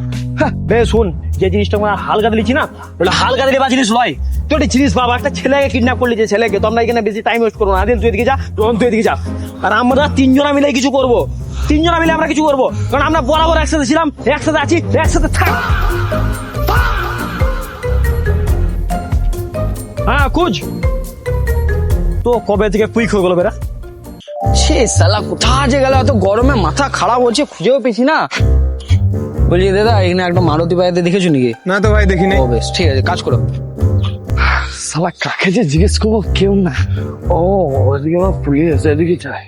বে শুন, যে জিনিসটা আমরা হালকা দিয়েছি না, ওটা হালকা দিলে বা জিনিস লয়। তুই একটা জিনিস বাবা, একটা ছেলেকে কিডন্যাপ করলি, যে ছেলেকে, তো আমরা এখানে বেশি টাইম ওয়েস্ট করবো না। তুই এদিকে যা, তুই এদিকে যা, আর আমরা তিনজনা মিলে কিছু করবো। তিনজনা মিলে আমরা কিছু করবো, কারণ আমরা বরাবর একসাথে ছিলাম, একসাথে আছি, একসাথে থাক। হ্যাঁ খুঁজ। তো কবে থেকে কুইক হয়ে গেল বেরা? সে শালা কোথা যে গেল, এত গরমে মাথা খারাপ হচ্ছে, খুঁজেও পেছি না। বলছি দাদা এখানে একটা মারুতি বাইরে দেখেছো নাকি? না তো ভাই দেখিনি। ও বেশ, ঠিক আছে, কাজ করো। শালা কাকে যে জিজ্ঞেস করবো, কেউ না। ও ওদিকে আমার পুলিশ, এদিকে চাই।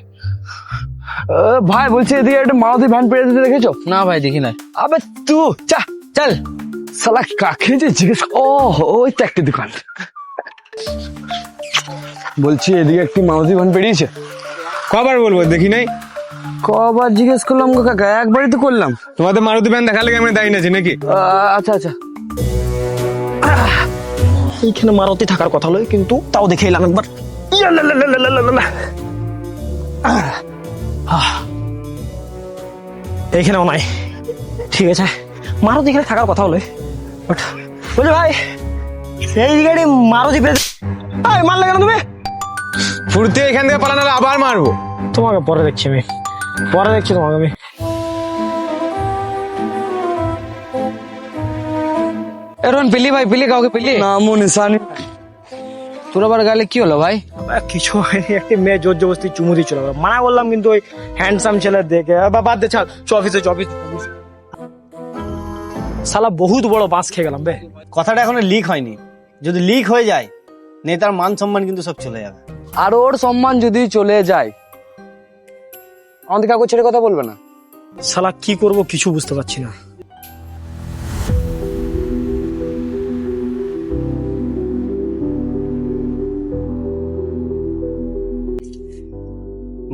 ভাই বলছি এদিকে একটা মারুতি ভ্যান পেয়ে যেতে দেখেছো? না ভাই দেখি না। আবে তুই চল। শালা কাকে যে জিজ্ঞেস, ও ওই তো একটা দোকান। বলছি এদিকে একটি মারুতি ভ্যান পেরিয়েছে। কবার বলবো দেখি নাই? কবার জিজ্ঞেস করলাম গো কাকা, একবারই তো করলাম। তোমাদের মারুতি ভ্যান দেখালে আমি দাঁড়িয়ে আছি নাকি? আচ্ছা আচ্ছা। এইখানে মারুতি থাকার কথা নয়, কিন্তু তাও দেখে এলাম একবার। এইখানেও নাই। ঠিক আছে, মারুতি এখানে থাকার কথা হলো, বাট বলছে ভাই এই গাড়ি মারুতি মারলে কেন তুমি? ফুর্তি এখান থেকে পালানো হলে আবার মারবো। তোমাকে পরে দেখছি আমি, পরে দেখছি তোমাকে আমি। এরকম পিলি ভাই, পিলি কাউকে পিলি না মনে সানি তোর আবার গালে কি হলো ভাই? কিছু হয়নি, একটি মেয়ে জোর জবরদস্তি চুমু দিয়ে চলে গেল। মানা করলাম কিন্তু ওই হ্যান্ডসাম ছেলে দেখে বাদ দে, ছাড় অফিসে অফিস। শালা বহুত বড় বাঁশ খেয়ে গেলাম বে। কথাটা এখনো লিক হয়নি, যদি লিক হয়ে যায় নেতার মান সম্মান কিন্তু সব চলে যাবে। আর ওর সম্মান যদি চলে যায় আমাদের কাউকে ছেড়ে কথা বলবে না। শালা কি করব কিছু বুঝতে পারছি না।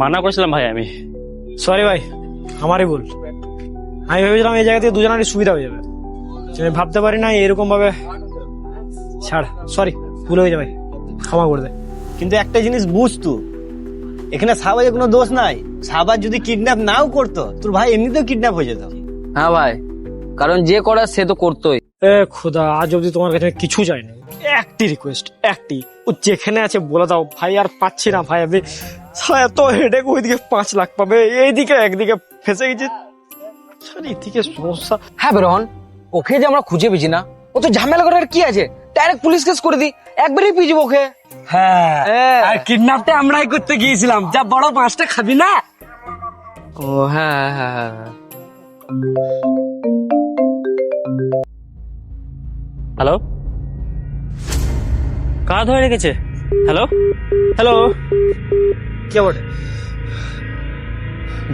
মানা করছিলাম ভাই আমি। সরি ভাই, আমারই ভুল। আমি ভেবেছিলাম এই জায়গা থেকে দুজনেরই সুবিধা হয়ে যাবে, আমি ভাবতে পারি না এরকম ভাবে। ছাড়, সরি, ভুল হয়ে যাবে, ক্ষমা করে দে। কিন্তু একটা জিনিস বুঝতো, এখানে সাহাবাজের কোনো দোষ নাই। সাহাবাজ যদি কিডন্যাপ নাও করতো, তোর ভাই এমনিতেও কিডন্যাপ হয়ে যেত। হ্যাঁ ভাই, কারণ যে করার সে তো করতোই। এ খোদা, আজ অব্দি তোমার কাছে কিছু চাইনি, একটি রিকোয়েস্ট, একটি, ও যেখানে আছে বলে দাও ভাই, আর পাচ্ছি না ভাই আমি। এত হেডেক, ওইদিকে 5 লাখ পাবে, এইদিকে একদিকে ফেসে গেছে, এদিকে সমস্যা। হ্যাঁ বেরোহন, ওকে যে আমরা খুঁজে পেয়েছি না, ও তো ঝামেলা করার কি আছে, ডাইরেক্ট পুলিশ কেস করে দিই, একবারই পেয়ে যাবো ওকে। হ্যাঁ, আর কিডন্যাপটা আমরাই করতে গিয়েছিলাম, যা বড় 5টা খাবি না। ও হ্যাঁ হ্যাঁ হ্যাঁ। হ্যালো, কারা ধরে রেখেছে? হ্যালো হ্যালো, কে বটে?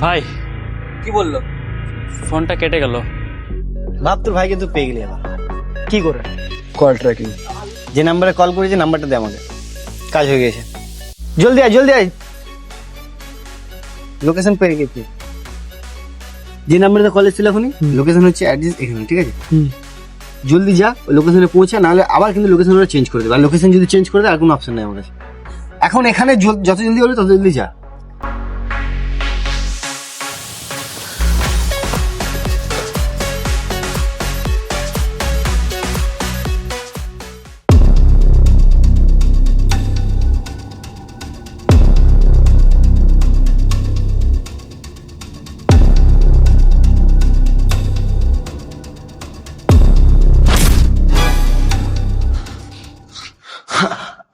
ভাই, কি বললো? ফোনটা কেটে গেল। ভাব তোর ভাই কিন্তু পেয়ে গেলি এবার। কি করে? কল ট্র্যাকিং, যে নাম্বারে কল করেছে নাম্বারটা দে আমাকে, কাজ হয়ে গেছে। জলদি আয়, জলদি আয়। লোকেশন পেয়ে গেছি, যে নাম্বারে কল এসেছিল এখনই, লোকেশন হচ্ছে অ্যাড্রেস এখানে, ঠিক আছে? জলদি যা, ওই লোকেশনে পৌঁছা, নাহলে আবার কিন্তু লোকেশন ওরা চেঞ্জ করে দেবে। আর লোকেশন যদি চেঞ্জ করে দেয় আর কোনো অপশন নেই আমার কাছে। এখন এখানে যত জলদি হলে তত জলদি যা।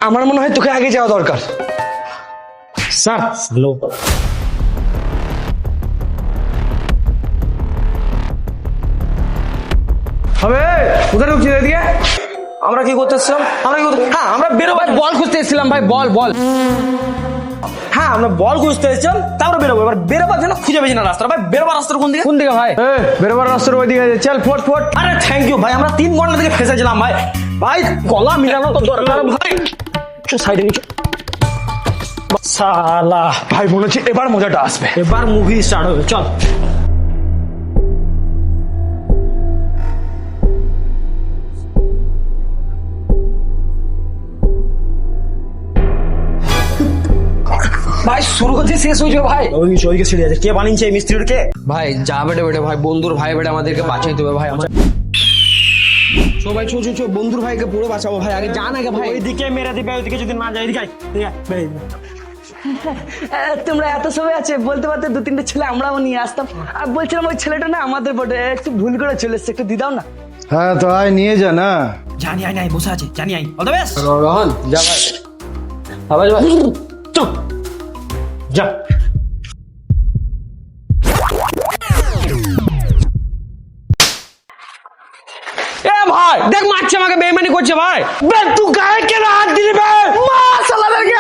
আমার মনে হয় তোকে আগে যাওয়া দরকার। স্যার, হ্যালো, হবে কোথায় ঢুকছিস এদিকে? আমরা কি করতে এসছিলাম? আমরা কি করতে, হ্যাঁ আমরা বেরোবার বল খুঁজতে এসেছিলাম ভাই, বল বল। হ্যাঁ আমরা বল খুঁজতে এসেছিলাম, তারপরে বেরোবো। এবার বেরোবার জন্য খুঁজে পেয়েছি না রাস্তা। ভাই বেরোবার রাস্তার কোন দিকে? কোন দিকে ভাই? বেরোবার রাস্তার ওইদিকে চল, ফোট ফোট। আরে থ্যাংক ইউ ভাই, আমরা 3 ঘন্টা থেকে ফেসেছিলাম ভাই। ভাই গলা মিলানো তো দরকার ভাই। সাইডে নিচে সালা, ভাই মনে হচ্ছে এবার মজাটা আসবে। এবার মুভি স্টার্ট হবে, চল। ভাই শুরু হচ্ছে শেষ হয়েছে ভাই। ওইদিকে ছিড়ে আছে, কে বানিয়েছে এই মিস্ত্রির কে? ভাই যা বেটে বেটে ভাই, বন্ধুর ভাই বেটে আমাদেরকে বাঁচাইতে হবে ভাই। আমার সবাই চো চো চো, বন্ধুর ভাইকে পুরো বাঁচাবো ভাই, আগে জান আগে ভাই। ওইদিকে মেরে দিবে, ওইদিকে যদি না যায়, এদিকে আয়, এদিকে আয়, বেরিয়ে যা। তোমরা এত সবাই আছে, বলতে পারতে 2-3টে ছেলে আমরাও নিয়ে আসতাম। আর বলছিলাম ওই ছেলেটা না আমাদের বটে, একটু ভুল করে চলে এসছে, একটু দিয়ে দাও না। হ্যাঁ তো আয় নিয়ে যা না। জানি আয় নাই, বসে আছে, জানি আয়। All the best. রোহন যা ভাই, আবার ভাই চল যা। এ ভাই দেখ মারছে আমাকে, বেইমানি করছে ভাই। বে তুই গায়ে কেন হাত দিলি বে? মার শালাদেরকে।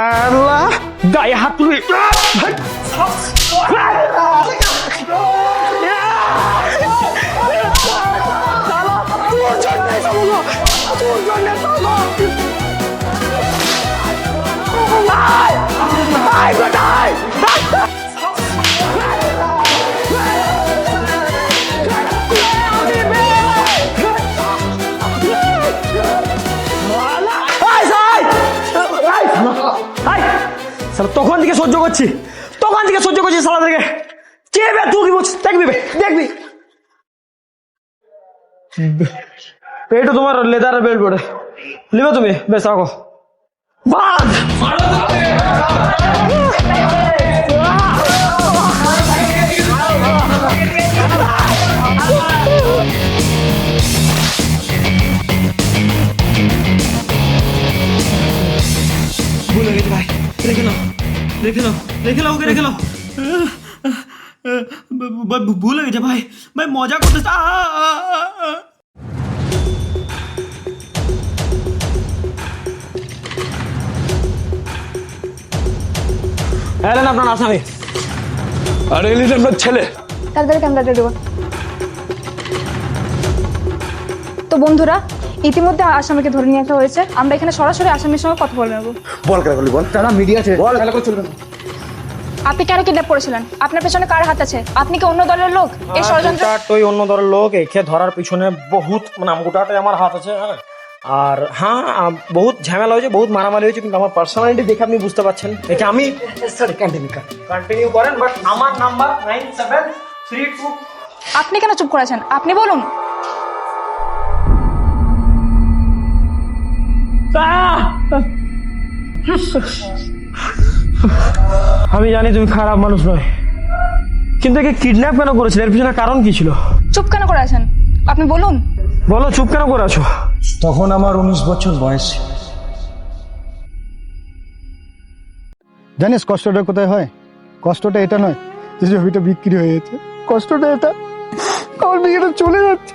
সালা গায়ে হাত তুলে জন্য তখন থেকে সহ্য করছি সালাদেরকে চেয়ে তুই কি বলছিস দেখবি দেখবি পেটে তোমার লেদার বেল্ট পড়ে নিবে তুমি বেশ রাখো ভুলে গেছি ভাই রেখে নাও ওকে রেখে নাও ভুলে গেছে ভাই মজা করতেছে এলেন আপনার আসামি আর এলিস আপনার ছেলে। তাড়াতাড়ি ক্যামেরাটা দেবো। তো বন্ধুরা, ইতিমধ্যে আসামিকে ধরে নিয়ে আসা হয়েছে। আমরা এখানে সরাসরি আসামির সঙ্গে কথা বলে নেব। বল কেন বল তারা মিডিয়া আছে বল চলবে না। আপনি কেন কিডন্যাপ করেছিলেন? আপনার পেছনে কার হাত আছে? আপনি কি অন্য দলের লোক? এই ষড়যন্ত্র তুই অন্য দলের লোক, একে ধরার পিছনে বহুত গোটাটাই আমার হাত আছে। হ্যাঁ, আর হ্যাঁ বহুত ঝামেলা হয়েছে, বহুত মারামারি হয়েছে, কিন্তু আমার পার্সোনালিটি দেখে আপনি বুঝতে পারছেন এটা আমি। সরি, কন্টিনিউ করেন, বাট আমার নাম্বার 9732। আপনি কেন চুপ করেছেন? আপনি বলুন। আমি জানি তুমি খারাপ মানুষ নয়, কিন্তু একে কিডন্যাপ কেন করেছিল? এর পিছনে কারণ কি ছিল? চুপ কেন করে আছেন? আপনি বলুন। বলো, চুপ কেন করে আছো? তখন আমার 19 বছর বয়স। জানিস কষ্টটা কোথায় হয়? কষ্টটা এটা নয় যে জমিটা বিক্রি হয়ে গেছে, কষ্টটা এটা আমার মেয়েটা চলে যাচ্ছে।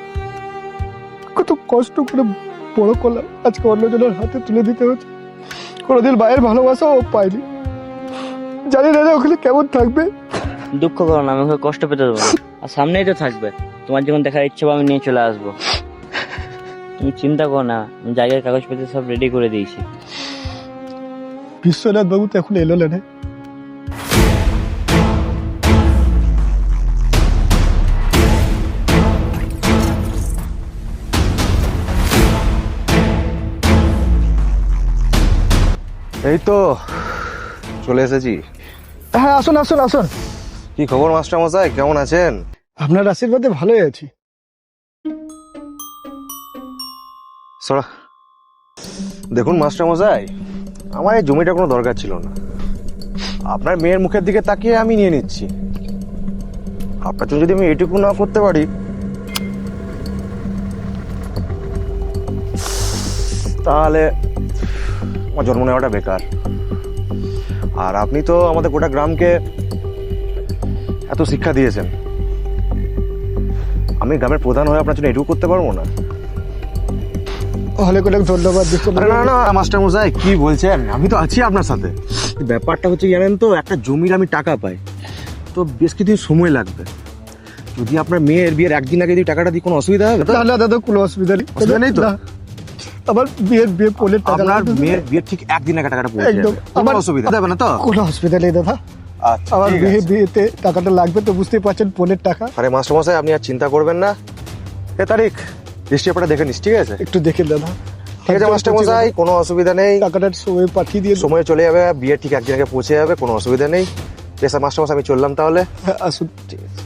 কত কষ্ট করে বড় করলাম, আজকে অন্যজনের হাতে তুলে দিতে হচ্ছে। কোনোদিন মায়ের ভালোবাসা ও পাইনি, জানি না ওখানে কেমন থাকবে। দুঃখ করো না, আমি ওকে কষ্ট পেতে দেবো না। আর সামনেই তো থাকবে, তোমার যখন দেখার ইচ্ছে হবে আমি নিয়ে চলে আসবো। তুমি চিন্তা করো না, আমি জায়গার কাগজপত্র সব রেডি করে দিয়েছি। বিশ্বনাথ বাবু তো এখন এলো না। এই তো চলে এসেছি। হ্যাঁ, আসুন আসুন আসুন। কি খবর মাস্টার মশাই, কেমন আছেন? আপনার আশীর্বাদে ভালোই আছি। সরা দেখুন মাস্টার মশাই, আমার এই জমিটা কোনো দরকার ছিল না। আপনার মেয়ের মুখের দিকে তাকিয়ে আমি নিয়ে নিচ্ছি। আপনার জন্য যদি আমি এটুকু না করতে পারি, তাহলে আমার জন্ম নেওয়াটা বেকার। আর আপনি তো আমাদের গোটা গ্রামকে এত শিক্ষা দিয়েছেন, আমি গ্রামের প্রধান হয়ে আপনার জন্য এটুকু করতে পারবো না? অনেক অনেক ধন্যবাদ। আরে না না মাস্টার মশাই, কি বলছেন? আমি তো আছি আপনার সাথে। ব্যাপারটা হচ্ছে জানেন তো, একটা জমির আমি টাকা পাই তো বেশ কিছুদিন সময় লাগবে। যদি আপনার মেয়ের বিয়ের একদিন আগে যদি টাকাটা দিই, কোনো অসুবিধা হবে? না না দাদা, কোনো অসুবিধা নেই। অসুবিধা নেই তো? না, আমার বিয়ে পোলের টাকা আপনার লাগবে। মেয়ের বিয়ের ঠিক একদিন আগে টাকাটা পৌঁছে একদম। যাবে, কোনো অসুবিধা হবে না তো? কোনো অসুবিধা নেই দাদা। আচ্ছা, আমার ঠিক আছে। বিয়েতে টাকাটা লাগবে তো, বুঝতেই পারছেন, পোলের টাকা। আরে মাস্টার মশাই, আপনি আর চিন্তা করবেন না। এ তারিখ দৃষ্টি আপনারা দেখে নিস, ঠিক আছে? একটু দেখেন দাদা। ঠিক আছে মাস্টার মশাই, কোনো অসুবিধা নেই। টাকাটা সময় পাঠিয়ে দিয়ে সময় চলে যাবে, বিয়ে ঠিক একদিন আগে পৌঁছে যাবে, কোনো অসুবিধা নেই। ঠিক আছে মাস্টার মশাই, আমি চললাম তাহলে। হ্যাঁ, আসুন। ঠিক আছে।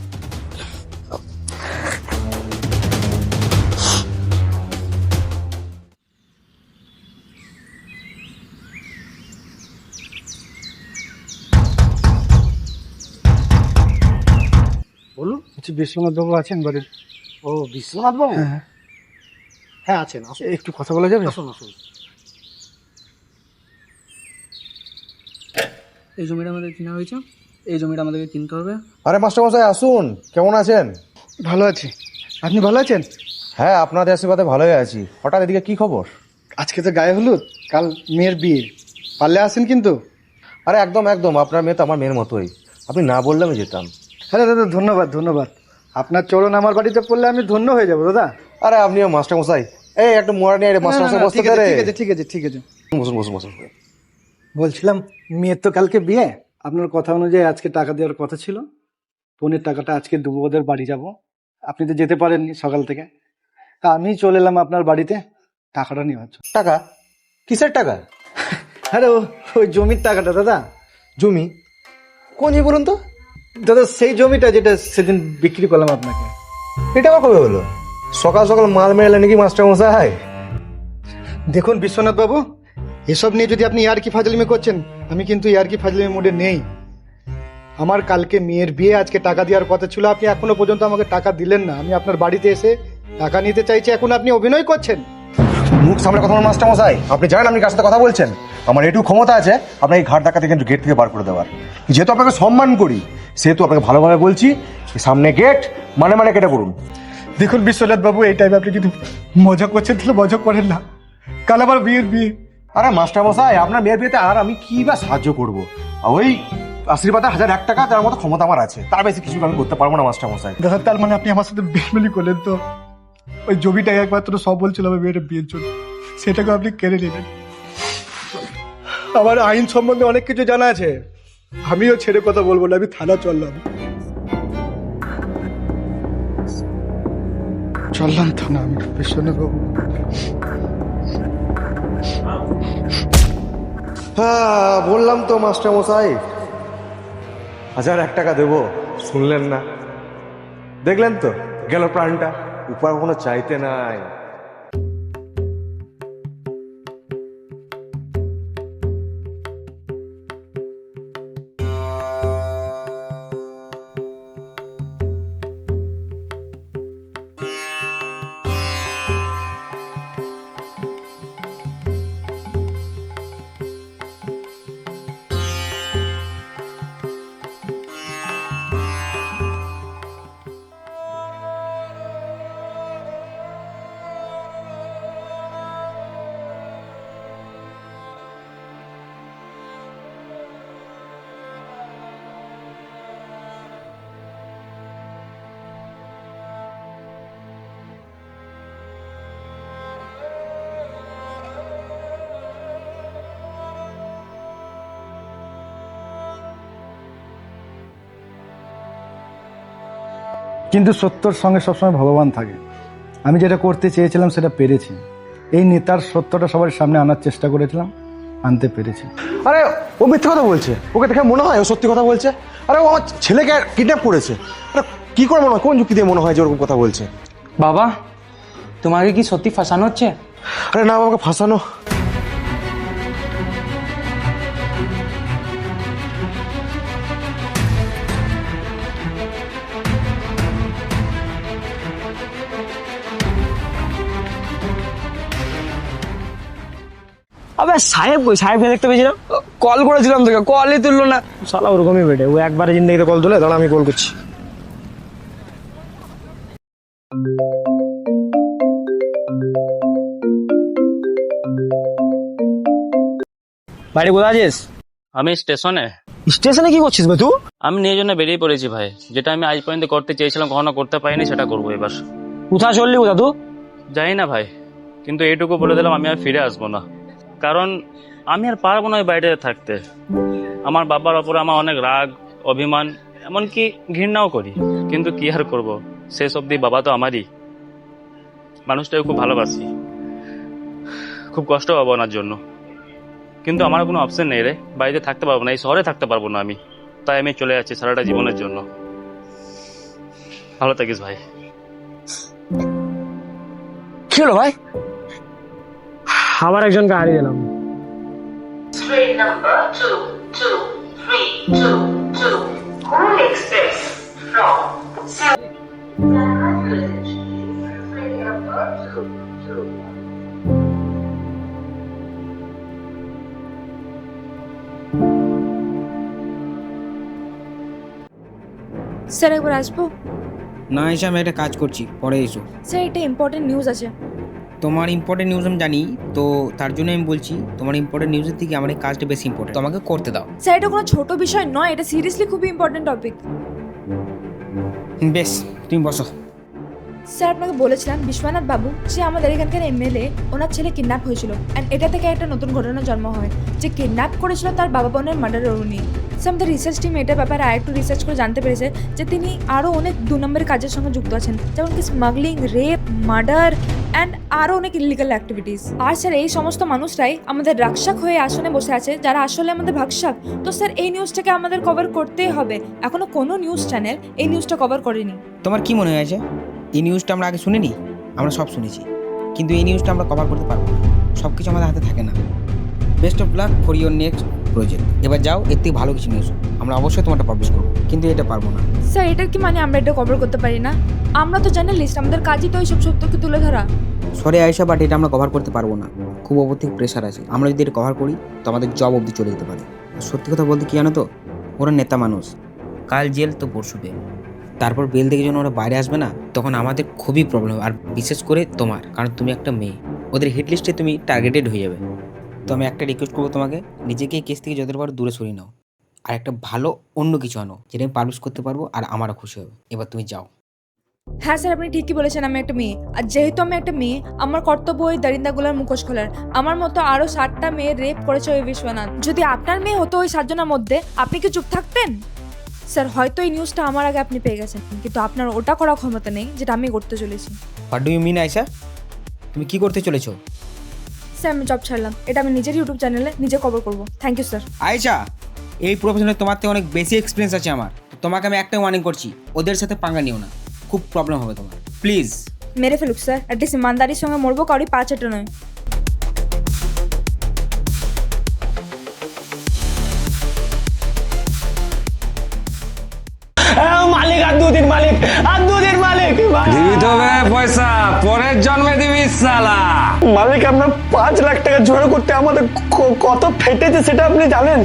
বলুন। আচ্ছা, বিশ্বনাথ বাবু আছেন বাড়ির? ও, বিশ্বনাথ বাবু? হ্যাঁ হ্যাঁ আছেন। একটু কথা বলা যাবে? আসুন আসুন। এই জমিটা আমাদের কেনা হয়েছে, এই জমিটা আমাদেরকে কিনতে হবে। আরে মাস্টার মশাই আসুন, কেমন আছেন? ভালো আছি, আপনি ভালো আছেন? হ্যাঁ, আপনাদের আশীর্বাদে ভালোই আছি। হঠাৎ এদিকে কি খবর? আজকে তো গায়ে হলুদ, কাল মেয়ের বিয়ে, পারলে আসেন কিন্তু। আরে একদম একদম, আপনার মেয়ে তো আমার মেয়ের মতোই, আপনি না বললে আমি যেতাম। হ্যাঁ দাদা, ধন্যবাদ ধন্যবাদ। আপনার চরণ আমার বাড়িতে পড়লে আমি ধন্য হয়ে যাবো দাদা। আরে আপনিও মাস্টার মশাই, এই একটু মোড়া নিয়ে মাস্টারমশাই বসতে দে রে। ঠিক আছে বসুন বসুন বসুন। বলছিলাম মেয়ের তো কালকে বিয়ে, আপনার কথা অনুযায়ী আজকে টাকা দেওয়ার কথা ছিল। পনের টাকাটা আজকে দেবো, ওদের বাড়ি যাব। আপনি তো যেতে পারেননি সকাল থেকে, তা আমি চলে এলাম আপনার বাড়িতে টাকাটা নেওয়ার জন্য। টাকা? কিসের টাকা? আরে ওই জমির টাকাটা দাদা। জমি? কোন জমি বলুন তো? দাদা সেই জমিটা যেটা সেদিন বিক্রি করলাম আপনাকে। এটা আবার কবে হলো? সকাল সকাল মাল মেরে নাকি মাস্টারমশাই? দেখুন বিশ্বনাথ বাবু, এসব নিয়ে যদি আপনি ইয়ার্কি ফাজলামি করছেন, আমি কিন্তু ইয়ার্কি ফাজলামি মোডে নেই। আমার কালকে মেয়ের বিয়ে, আজকে টাকা দেওয়ার কথা ছিল, আপনি এখনো পর্যন্ত আমাকে টাকা দিলেন না। আমি আপনার বাড়িতে এসে টাকা নিতে চাইছি, এখন আপনি অভিনয় করছেন। মুখ সামনে কথা বলুন মাস্টারমশাই। আপনি জানেন আপনি কার সাথে কথা বলছেন? আমার এটুকু ক্ষমতা আছে আপনাকে ঘাট ধাক্কা থেকে গেট থেকে বার করে দেওয়ার। যেহেতু আপনাকে সম্মান করি সেহেতু আপনাকে ভালোভাবে বলছি, সামনে গেট মানে কেটে পড়ুন। দেখুন বিশ্বনাথ বাবু, এই টাইমে আপনি যদি মজা করছেন তাহলে মজা করেন না। কাল আমার বিয়ের বিয়ে। আরে মাস্টারমশাই, আপনার মেয়ের বিয়েতে আর আমি কি বা সাহায্য করবো? ওই আশীর্বাদে 1001 টাকা দেওয়ার মতো ক্ষমতা আমার আছে, তার বেশি কিছু আমি করতে পারবো না মাস্টারমশাই। দাদা তার মানে আপনি আমার সাথে বেশমিলি করলেন তো? ওই জমিটা একমাত্র সব বলছিল আমার মেয়ের বিয়ের জন্য, সেটাকে আপনি কেড়ে নিলেন। আমার আইন সম্বন্ধে অনেক কিছু জানা আছে, আমিও ছেড়ে কথা বলবো না, আমি থানা চললাম থানা আমি। বিশ্বনাথ বাবু, হ্যাঁ বললাম তো মাস্টারমশাই 1001 টাকা দেবো, শুনলেন না? দেখলেন তো গেল প্রাণটা, উপর কোনো চাইতে নাই। কিন্তু সত্যর সঙ্গে সবসময় ভগবান থাকে। আমি যেটা করতে চেয়েছিলাম সেটা পেরেছি। এই নেতার সত্যটা সবার সামনে আনার চেষ্টা করেছিলাম, আনতে পেরেছি। আরে ও মিথ্যে কথা বলছে, ওকে দেখে মনে হয় ও সত্যি কথা বলছে। আরে ও আমার ছেলেকে কিডন্যাপ করেছে। আরে কি করে মনে হয়, কোন যুক্তি দিয়ে মনে হয় যে ওরকম কথা বলছে? বাবা, তোমাকে কি সত্যি ফাঁসানো হচ্ছে? আরে না, আমাকে ফাঁসানো। আবে সাহেব কই? সাহেবকে দেখতে পেয়েছিলাম, কল করেছিলাম তোকে, কলই তুললো না। শালা ওরকমই বেটে, ও একবারে জিন্দগিতে কল তুলে। দাঁড়া আমি কল করছি। বাড়ি কোথায় আছিস? আমি স্টেশনে। স্টেশনে কি করছিস ভাই তুই? আমি নিয়ে জন্য বেরিয়ে পড়েছি ভাই। যেটা আমি আজ পর্যন্ত করতে চেয়েছিলাম, কখনো করতে পারিনি, সেটা করবো এবার। কোথায় চললি কোথা তুই? জানি না ভাই, কিন্তু এইটুকু বলে দিলাম আমি আর ফিরে আসবো না। কারণ আমি আর পারবো না ওই বাড়িতে থাকতে। আমার বাবার ওপরে আমার অনেক রাগ, অভিমান, এমনকি ঘৃণাও করি। কিন্তু কি আর করব, শেষ অব্দি বাবা তো আমারই। মানুষটাকে খুব ভালোবাসি, খুব কষ্ট পাবো ওনার জন্য। কিন্তু আমার কোনো অপশন নেই রে, বাড়িতে থাকতে পারবো না, এই শহরে থাকতে পারবো না আমি। তাই আমি চলে যাচ্ছি সারাটা জীবনের জন্য। ভালো থাকিস ভাই। কি হলো ভাই? আবার একজনকে হারিয়ে দিলাম। Train number 22322 Cool Express from Train number 22. Sir একবার আসবো? না এসে আমি একটা কাজ করছি, পরে এসো। স্যার এটা ইম্পর্টেন্ট নিউজ আছে। তোমার ইম্পর্টেন্ট নিউজ আমি জানি, তো তার জন্য আমি বলছি তোমার ইম্পর্টেন্ট নিউজের থেকে আমার এই কাজটা বেশি ইম্পর্টেন্ট, তোমাকে করতে দাও। স্যার এটা কোনো ছোট বিষয় নয়, এটা সিরিয়াসলি খুবই ইম্পর্টেন্ট টপিক। বেশ, তুমি বসো। স্যার আপনাকে বলেছিলাম বিশ্বনাথ বাবু যে আমাদের এখানকার এমএলএ ওনার ছেলে কিডন্যাপ হয়েছিল অ্যান্ড এটা থেকে একটা নতুন ঘটনা জন্ম হয় যে কিডন্যাপ করেছিল তার বাবা বোনের মার্ডারের নিয়ে। সো আমাদের রিসার্চ টিম এটার ব্যাপারে আরেকটু রিসার্চ করে জানতে পেরেছে যে তিনি আরও অনেক 2 নম্বরের কাজের সঙ্গে যুক্ত আছেন, যেমন কি স্মাগলিং, রেপ, মার্ডার অ্যান্ড আরও অনেক ইলিগাল অ্যাক্টিভিটিস। আর স্যার এই সমস্ত মানুষরাই আমাদের রাক্ষাক হয়ে আসনে বসে আছে যারা আসলে আমাদের ভাগশাক। তো স্যার এই নিউজটাকে আমাদের কভার করতেই হবে। এখনো কোনো নিউজ চ্যানেল এই নিউজটা কভার করেনি। তোমার কি মনে হয়েছে? এই নিউজটা আমরা আগে শুনিনি? আমরা সব শুনেছি, কিন্তু এই নিউজটা আমরা কভার করতে পারবো না, সব কিছু আমাদের হাতে থাকে না। Best of luck for your next project. এবার যাও, এর থেকে ভালো কিছু নিউজ আমরা অবশ্যই তোমারটা পাবলিশ করবো, কিন্তু এটা পারবো না। স্যার এটার কি মানে আমরা এটা কভার করতে পারি না? আমরা তো জার্নালিস্ট, আমাদের কাজই তো এইসব সত্যকে তুলে ধরা। সরি আয়েশা, বাট এটা আমরা কভার করতে পারবো না, খুব ওপর থেকে প্রেশার আছে। আমরা যদি এটা কভার করি তো আমাদের জব অবধি চলে যেতে পারে। আর সত্যি কথা বলতে কি জানো তো, ওরা নেতা মানুষ, কাল জেল তো পরশু বেল, তারপর বেল থেকে যখন ওরা বাইরে আসবে না তখন আমাদের খুবই প্রবলেম। আর বিশেষ করে তোমার, কারণ তুমি একটা মেয়ে, ওদের হিট লিস্টে তুমি টার্গেটেড হয়ে যাবে। তো আমি একটা রিকোয়েস্ট করবো তোমাকে, নিজেকে এই কেস থেকে যতটা পারো দূরে সরিয়ে নাও, আর একটা ভালো অন্য কিছু আনো যেটা আমি পাবলিশ করতে পারবো আর আমারও খুশি হবে। এবার তুমি যাও। হ্যাঁ স্যার আপনি ঠিকই বলেছেন, আমি একটা মেয়ে, আর যেহেতু আমি একটা মেয়ে আমার কর্তব্য ওই দারিন্দাগুলোর মুখোশ খোলার। আমার মতো আরো 7টা মেয়ে রেপ করেছে ওই বিশ্বনাথ। যদি আপনার মেয়ে হতো ওই 7 জনের মধ্যে, আপনি কি চুপ থাকতেন? স্যার হয়তো এই নিউজটা আমার আগে আপনি পেয়ে গেছেন, কিন্তু আপনার ওটা করার ক্ষমতা নেই যেটা আমি করতে চলেছি। What do you mean Ayesha? তুমি কি করতে চলেছো? স্যার আমি জব ছাড়লাম, এটা আমি নিজের ইউটিউব চ্যানেলে নিজে কভার করবো। Thank you sir. আয়েশা, এই প্রফেশনে তোমার থেকে অনেক বেশি এক্সপিরিয়েন্স আছে আমার, তোমাকে আমি একটাই ওয়ার্নিং করছি, ওদের সাথে পাঙ্গা নিও না, খুব প্রবলেম হবে তোমার, প্লিজ। মেরে ফেলুক স্যার, অ্যাটলিস্ট ইমানদারির সঙ্গে মরবো, কাউরি 5 নয়। মালিক আর 2 দিন, মালিক আর 2 দিন, মালিক দিবি তো বে পয়সা, পরের জন্মে দিবি শালা। মালিক আপনার 5 লাখ টাকা জোগাড় করতে আমাদের কত ফেটেছে সেটা আপনি জানেন?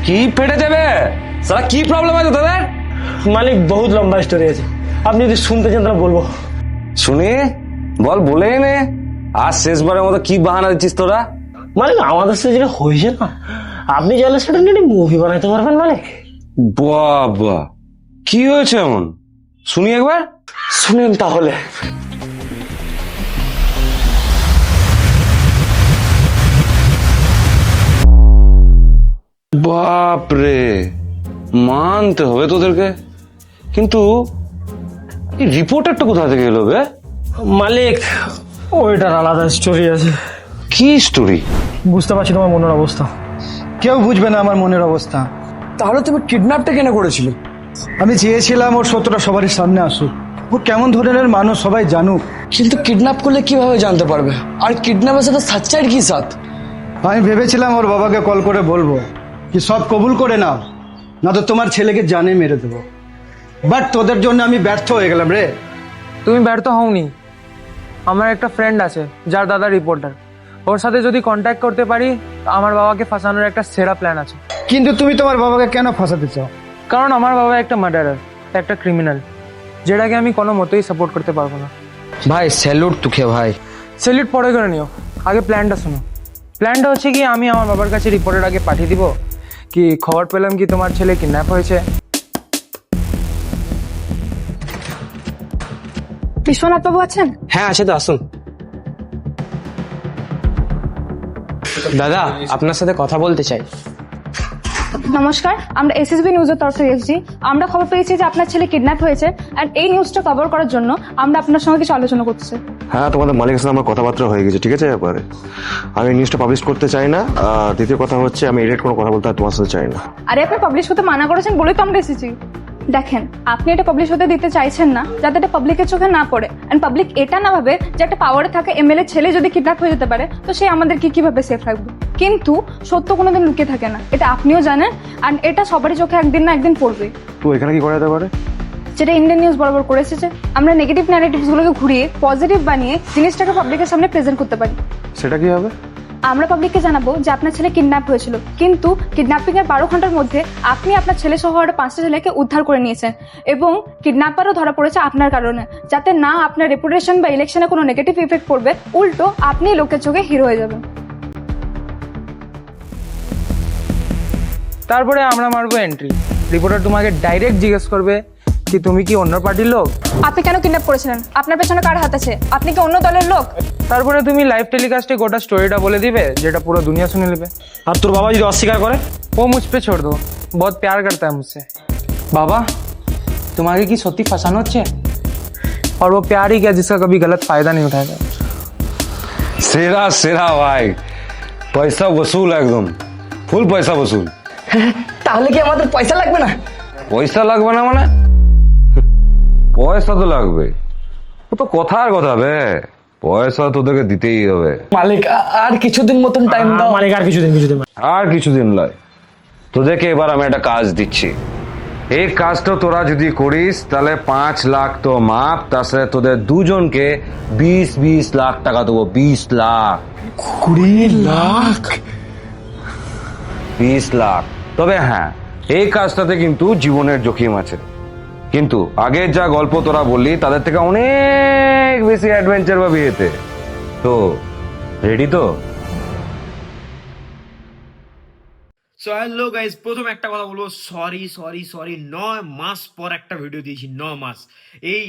কি ফেটে যাবে শালা? কি প্রবলেম আছে তোদের? মালিক বহুত লম্বা স্টোরি আছে, আপনি যদি শুনতে চান তাহলে বলবো। শুনি বল, বলেই নে। আর শেষবারের মতো কি বাহানা দিচ্ছিস তোরা? মালিক আমাদের সাথে যেটা হয়েছে না, আপনি চাইলে সেটা নিয়ে মুভি বানাইতে পারবেন মালিক। বাবা কি হয়েছে এমন? শুনি একবার। শুনেন তাহলে। বাপরে, মানতে হবে তোদেরকে, কিন্তু এই রিপোর্টারটা কোথা থেকে এলো বে? মালিক ওইটার আলাদা স্টোরি আছে। কি স্টোরি? বুঝতে পারছি তোমার মনের অবস্থা। কেউ বুঝবে না আমার মনের অবস্থা। তাহলে তুমি কিডন্যাপটা কেন করেছিলে? আমি চেয়েছিলাম ওর সত্যটা সবারই সামনে আসুক, ও কেমন ধরনের মানুষ সবাই জানুক। কিন্তু কিডন্যাপ করলে কিভাবে জানতে পারবে? আর কিডন্যাপের সাথে সাচ্চাইয়ের কি সাথ? আমি ভেবেছিলাম ওর বাবাকে কল করে বলবো কি সব কবুল করে নাও, না তো তোমার ছেলেকে জানে মেরে দেবো। বাট তোদের জন্য আমি ব্যর্থ হয়ে গেলাম রে। তুমি ব্যর্থ হওনি। আমার একটা ফ্রেন্ড আছে যার দাদা রিপোর্টার, ওর সাথে যদি কন্ট্যাক্ট করতে পারি আমার বাবাকে ফাঁসানোর একটা সেরা প্ল্যান আছে। কিন্তু তুমি তোমার বাবাকে কেন ফাঁসাতে চাও? কারণ আমার বাবা একটা মার্ডারার, একটা ক্রিমিনাল, যেটাকে আমি কোনো মতেই সাপোর্ট করতে পারবো না। ভাই স্যালুট তোকে ভাই। সেলিউট পরে করে নিও, আগে প্ল্যানটা শোনো। প্ল্যানটা হচ্ছে কি, আমি আমার বাবার কাছে রিপোর্টের আগে পাঠিয়ে দিব কি খবর পেলাম কি তোমার ছেলে কিডন্যাপ হয়েছে। বিশ্বনাথ বাবু আছেন? হ্যাঁ আছে তো, আসুন। দাদা আপনার সাথে কথা বলতে চাই। নমস্কার, আমরা এসএসবি নিউজের তরফ থেকে এসেছি। আমরা খবর পেয়েছি যে আপনার ছেলে কিডন্যাপ হয়েছে, আর এই নিউজটা কভার করার জন্য আমরা আপনার সঙ্গে কিছু আলোচনা করতেছি। হ্যাঁ, তোমাদের মালিকের সাথে আমার কথাবার্তা হয়ে গেছে, ঠিক আছে? ব্যাপারে আমি নিউজটা পাবলিশ করতে চাই না। দ্বিতীয় কথা হচ্ছে আমি এডিট কোনো কথা বলতে আর তোমার সাথে চাই না। আরে আপনি পাবলিশ করতে মানা করেছেন বলেই তো আমরা এসেছি। দেখেন, আপনি এটা পাবলিশ হতে দিতে চাইছেন না যাতে এটা পাবলিকের চোখে না পড়ে, এন্ড পাবলিক এটা না ভাবে যে একটা পাওয়ারে থাকা এমএলএ ছেলে যদি কিডন্যাপ হয়ে যেতে পারে তো সে আমাদের কিভাবে সেফ রাখবে। কিন্তু সত্য কোনোদিন লুকিয়ে থাকে না, এটা আপনিও জানেন, আর এটা সবারই চোখে একদিন না একদিন পড়বে। তো এখানে কি করা যেতে পারে? যেটা ইন্ডিয়ান নিউজ বরাবর করে এসেছে, আমরা নেগেটিভ ন্যারেটিভসগুলোকে ঘুরিয়ে পজিটিভ বানিয়ে জিনিসটাকে পাবলিকের সামনে প্রেজেন্ট করতে পারি। সেটা কি হবে? আমরা পাবলিককে জানাবো যে আপনার ছেলে কিডন্যাপ হয়েছিল, কিন্তু কিডন্যাপিং এর 12 ঘন্টার মধ্যে আপনি আপনার ছেলে সহ আরো 5টা ছেলেকে উদ্ধার করে নিয়েছেন, এবং কিডন্যাপারও ধরা পড়েছে আপনার কারণে, যাতে না আপনার রেপুটেশন বা ইলেকশনে কোনো নেগেটিভ ইফেক্ট পড়বে, উল্টো আপনি লোকের চোখে হিরো হয়ে যাবেন। তারপরে আমরা মারবো এন্ট্রি। রিপোর্টার তোমাকে ডাইরেক্ট জিজ্ঞেস করবে কি তুমি কি অন্য পার্টির লোক? আপনি কেন কিডন্যাপ করেছিলেন? আপনার পেছনে কার হাত আছে? আপনি কি অন্য দলের লোক? তারপরে তুমি লাইভ টেলিকাস্টে গোটা স্টোরিটা বলে দিবে, যেটা পুরো দুনিয়া শুনে নেবে। আর তোর বাবা যদি অস্বীকার করে? वो मुझ पे छोड़ दो, बहुत प्यार करता है मुझसे। बाबा तुम्हारे की सत्ती फसाना হচ্ছে, और वो प्यार ही क्या जिसका कभी गलत फायदा नहीं उठाएगा। সেরা সেরা ভাই, পয়সা বসুল, একদম ফুল পয়সা বসুল। তাহলে কি আমাদের পয়সা লাগবে না? পয়সা লাগবে না মানে? পয়সা তো লাগবে, ও তো কথার কথা বে, পয়সা তোদেরকে দিতেই হবে। মালিক আর কিছুদিন মতন টাইম দাও। মালিক আর কিছুদিন আর কিছুদিন নয়, তোদেরকে এবার আমি একটা কাজ দিচ্ছি। এই কাজটা তোরা যদি করিস তাহলে 5 লাখ তো মাপ, তার সাথে তোদের দুজনকে 20 লাখ টাকা দেবো। 20 লাখ। 20 লাখ? 20 লাখ। তবে হ্যাঁ, এই কাজটাতে কিন্তু জীবনের ঝুঁকিম আছে, কিন্তু আগের যা গল্প তোরা বললি তাদের থেকে অনেক বেশি অ্যাডভেঞ্চার পাবি এতে। তো রেডি তো? সো হ্যালো গাইজ, প্রথম একটা কথা বলবো, সরি 9 মাস পর একটা ভিডিও দিয়েছি। 9 মাস। এই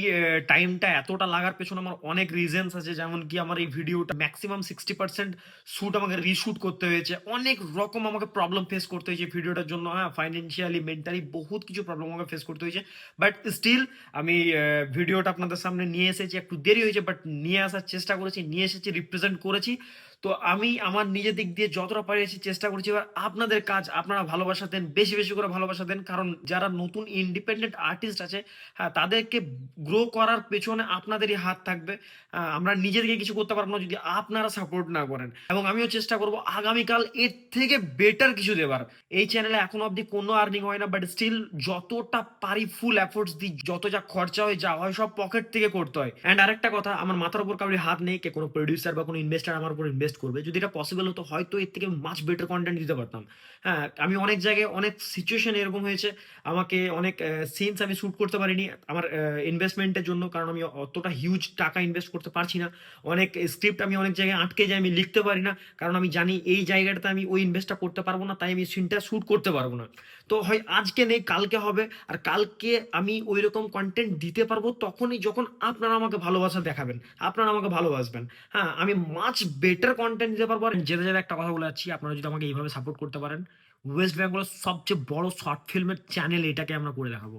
টাইমটা এতটা লাগার পেছনে আমার অনেক রিজনস আছে, যেমন কি আমার এই ভিডিওটা ম্যাক্সিমাম 60% শ্যুট আমাকে রিশ্যুট করতে হয়েছে, অনেক রকম আমাকে প্রবলেম ফেস করতে হয়েছে ভিডিওটার জন্য। হ্যাঁ, ফাইন্যান্সিয়ালি, মেন্টালি বহুত কিছু প্রবলেম আমাকে ফেস করতে হয়েছে, বাট স্টিল আমি ভিডিওটা আপনাদের সামনে নিয়ে এসেছি। একটু দেরি হয়েছে, বাট নিয়ে আসার চেষ্টা করেছি, নিয়ে এসেছি, রিপ্রেজেন্ট করেছি। তো আমি আমার নিজের দিক দিয়ে যতটা পেরেছি চেষ্টা করছি। এবার আপনাদের কাজ, আপনারা ভালোবাসা দেন, বেশি বেশি করে ভালোবাসা দেন, কারণ যারা নতুন ইন্ডিপেন্ডেন্ট আর্টিস্ট আছে, হ্যাঁ, তাদেরকে গ্রো করার পেছনে আপনাদেরই হাত থাকবে। আমরা নিজেদেরকে কিছু করতে পারবো না যদি আপনারা সাপোর্ট না করেন। এবং আমিও চেষ্টা করব আগামীকাল এর থেকে বেটার কিছু দেবার। এই চ্যানেলে এখনো অবধি কোনো আর্নিং হয় না, বাট স্টিল যতটা পারি ফুল এফোর্টস দিই, যত যা খরচা হয়, যা হয়, সব পকেট থেকে করতে হয়। অ্যান্ড আরেকটা কথা, আমার মাথার উপর কাউরি হাত নেই, কে কোনো প্রডিউসার বা কোনো ইনভেস্টার আমার উপর ইনভেস্ট করবে। যদি এটা পসিবল হতো, হয়তো এর থেকে মাচ বেটার কন্টেন্ট দিতে পারতাম। হ্যাঁ, আমি অনেক জায়গায় অনেক সিচুয়েশন এরকম হয়েছে, আমাকে অনেক সিনস আমি শ্যুট করতে পারিনি আমার ইনভেস্টমেন্টের জন্য, কারণ আমি অতটা হিউজ টাকা ইনভেস্ট করতে পারছি না। অনেক স্ক্রিপ্ট আমি অনেক জায়গায় আটকে যাই, আমি লিখতে পারি না, কারণ আমি জানি এই জায়গাটাতে আমি ওই ইনভেস্টটা করতে পারবো না, তাই আমি সিনটা শ্যুট করতে পারবো না। তো হয় আজকে নেই, কালকে হবে। আর কালকে আমি ওই রকম কন্টেন্ট দিতে পারবো তখনই যখন আপনারা আমাকে ভালোবাসা দেখাবেন, আপনারা আমাকে ভালোবাসবেন। হ্যাঁ, আমি মাচ বেটার কন্টেন্ট দিতে পারবো। আর যেতে যেতে একটা কথা বলে যাচ্ছি, আপনারা যদি আমাকে এইভাবে সাপোর্ট করতে পারেন, ওয়েস্ট বেঙ্গলের সবচেয়ে বড় শর্ট ফিল্মের চ্যানেল এটাকে আমরা করে দেখাবো।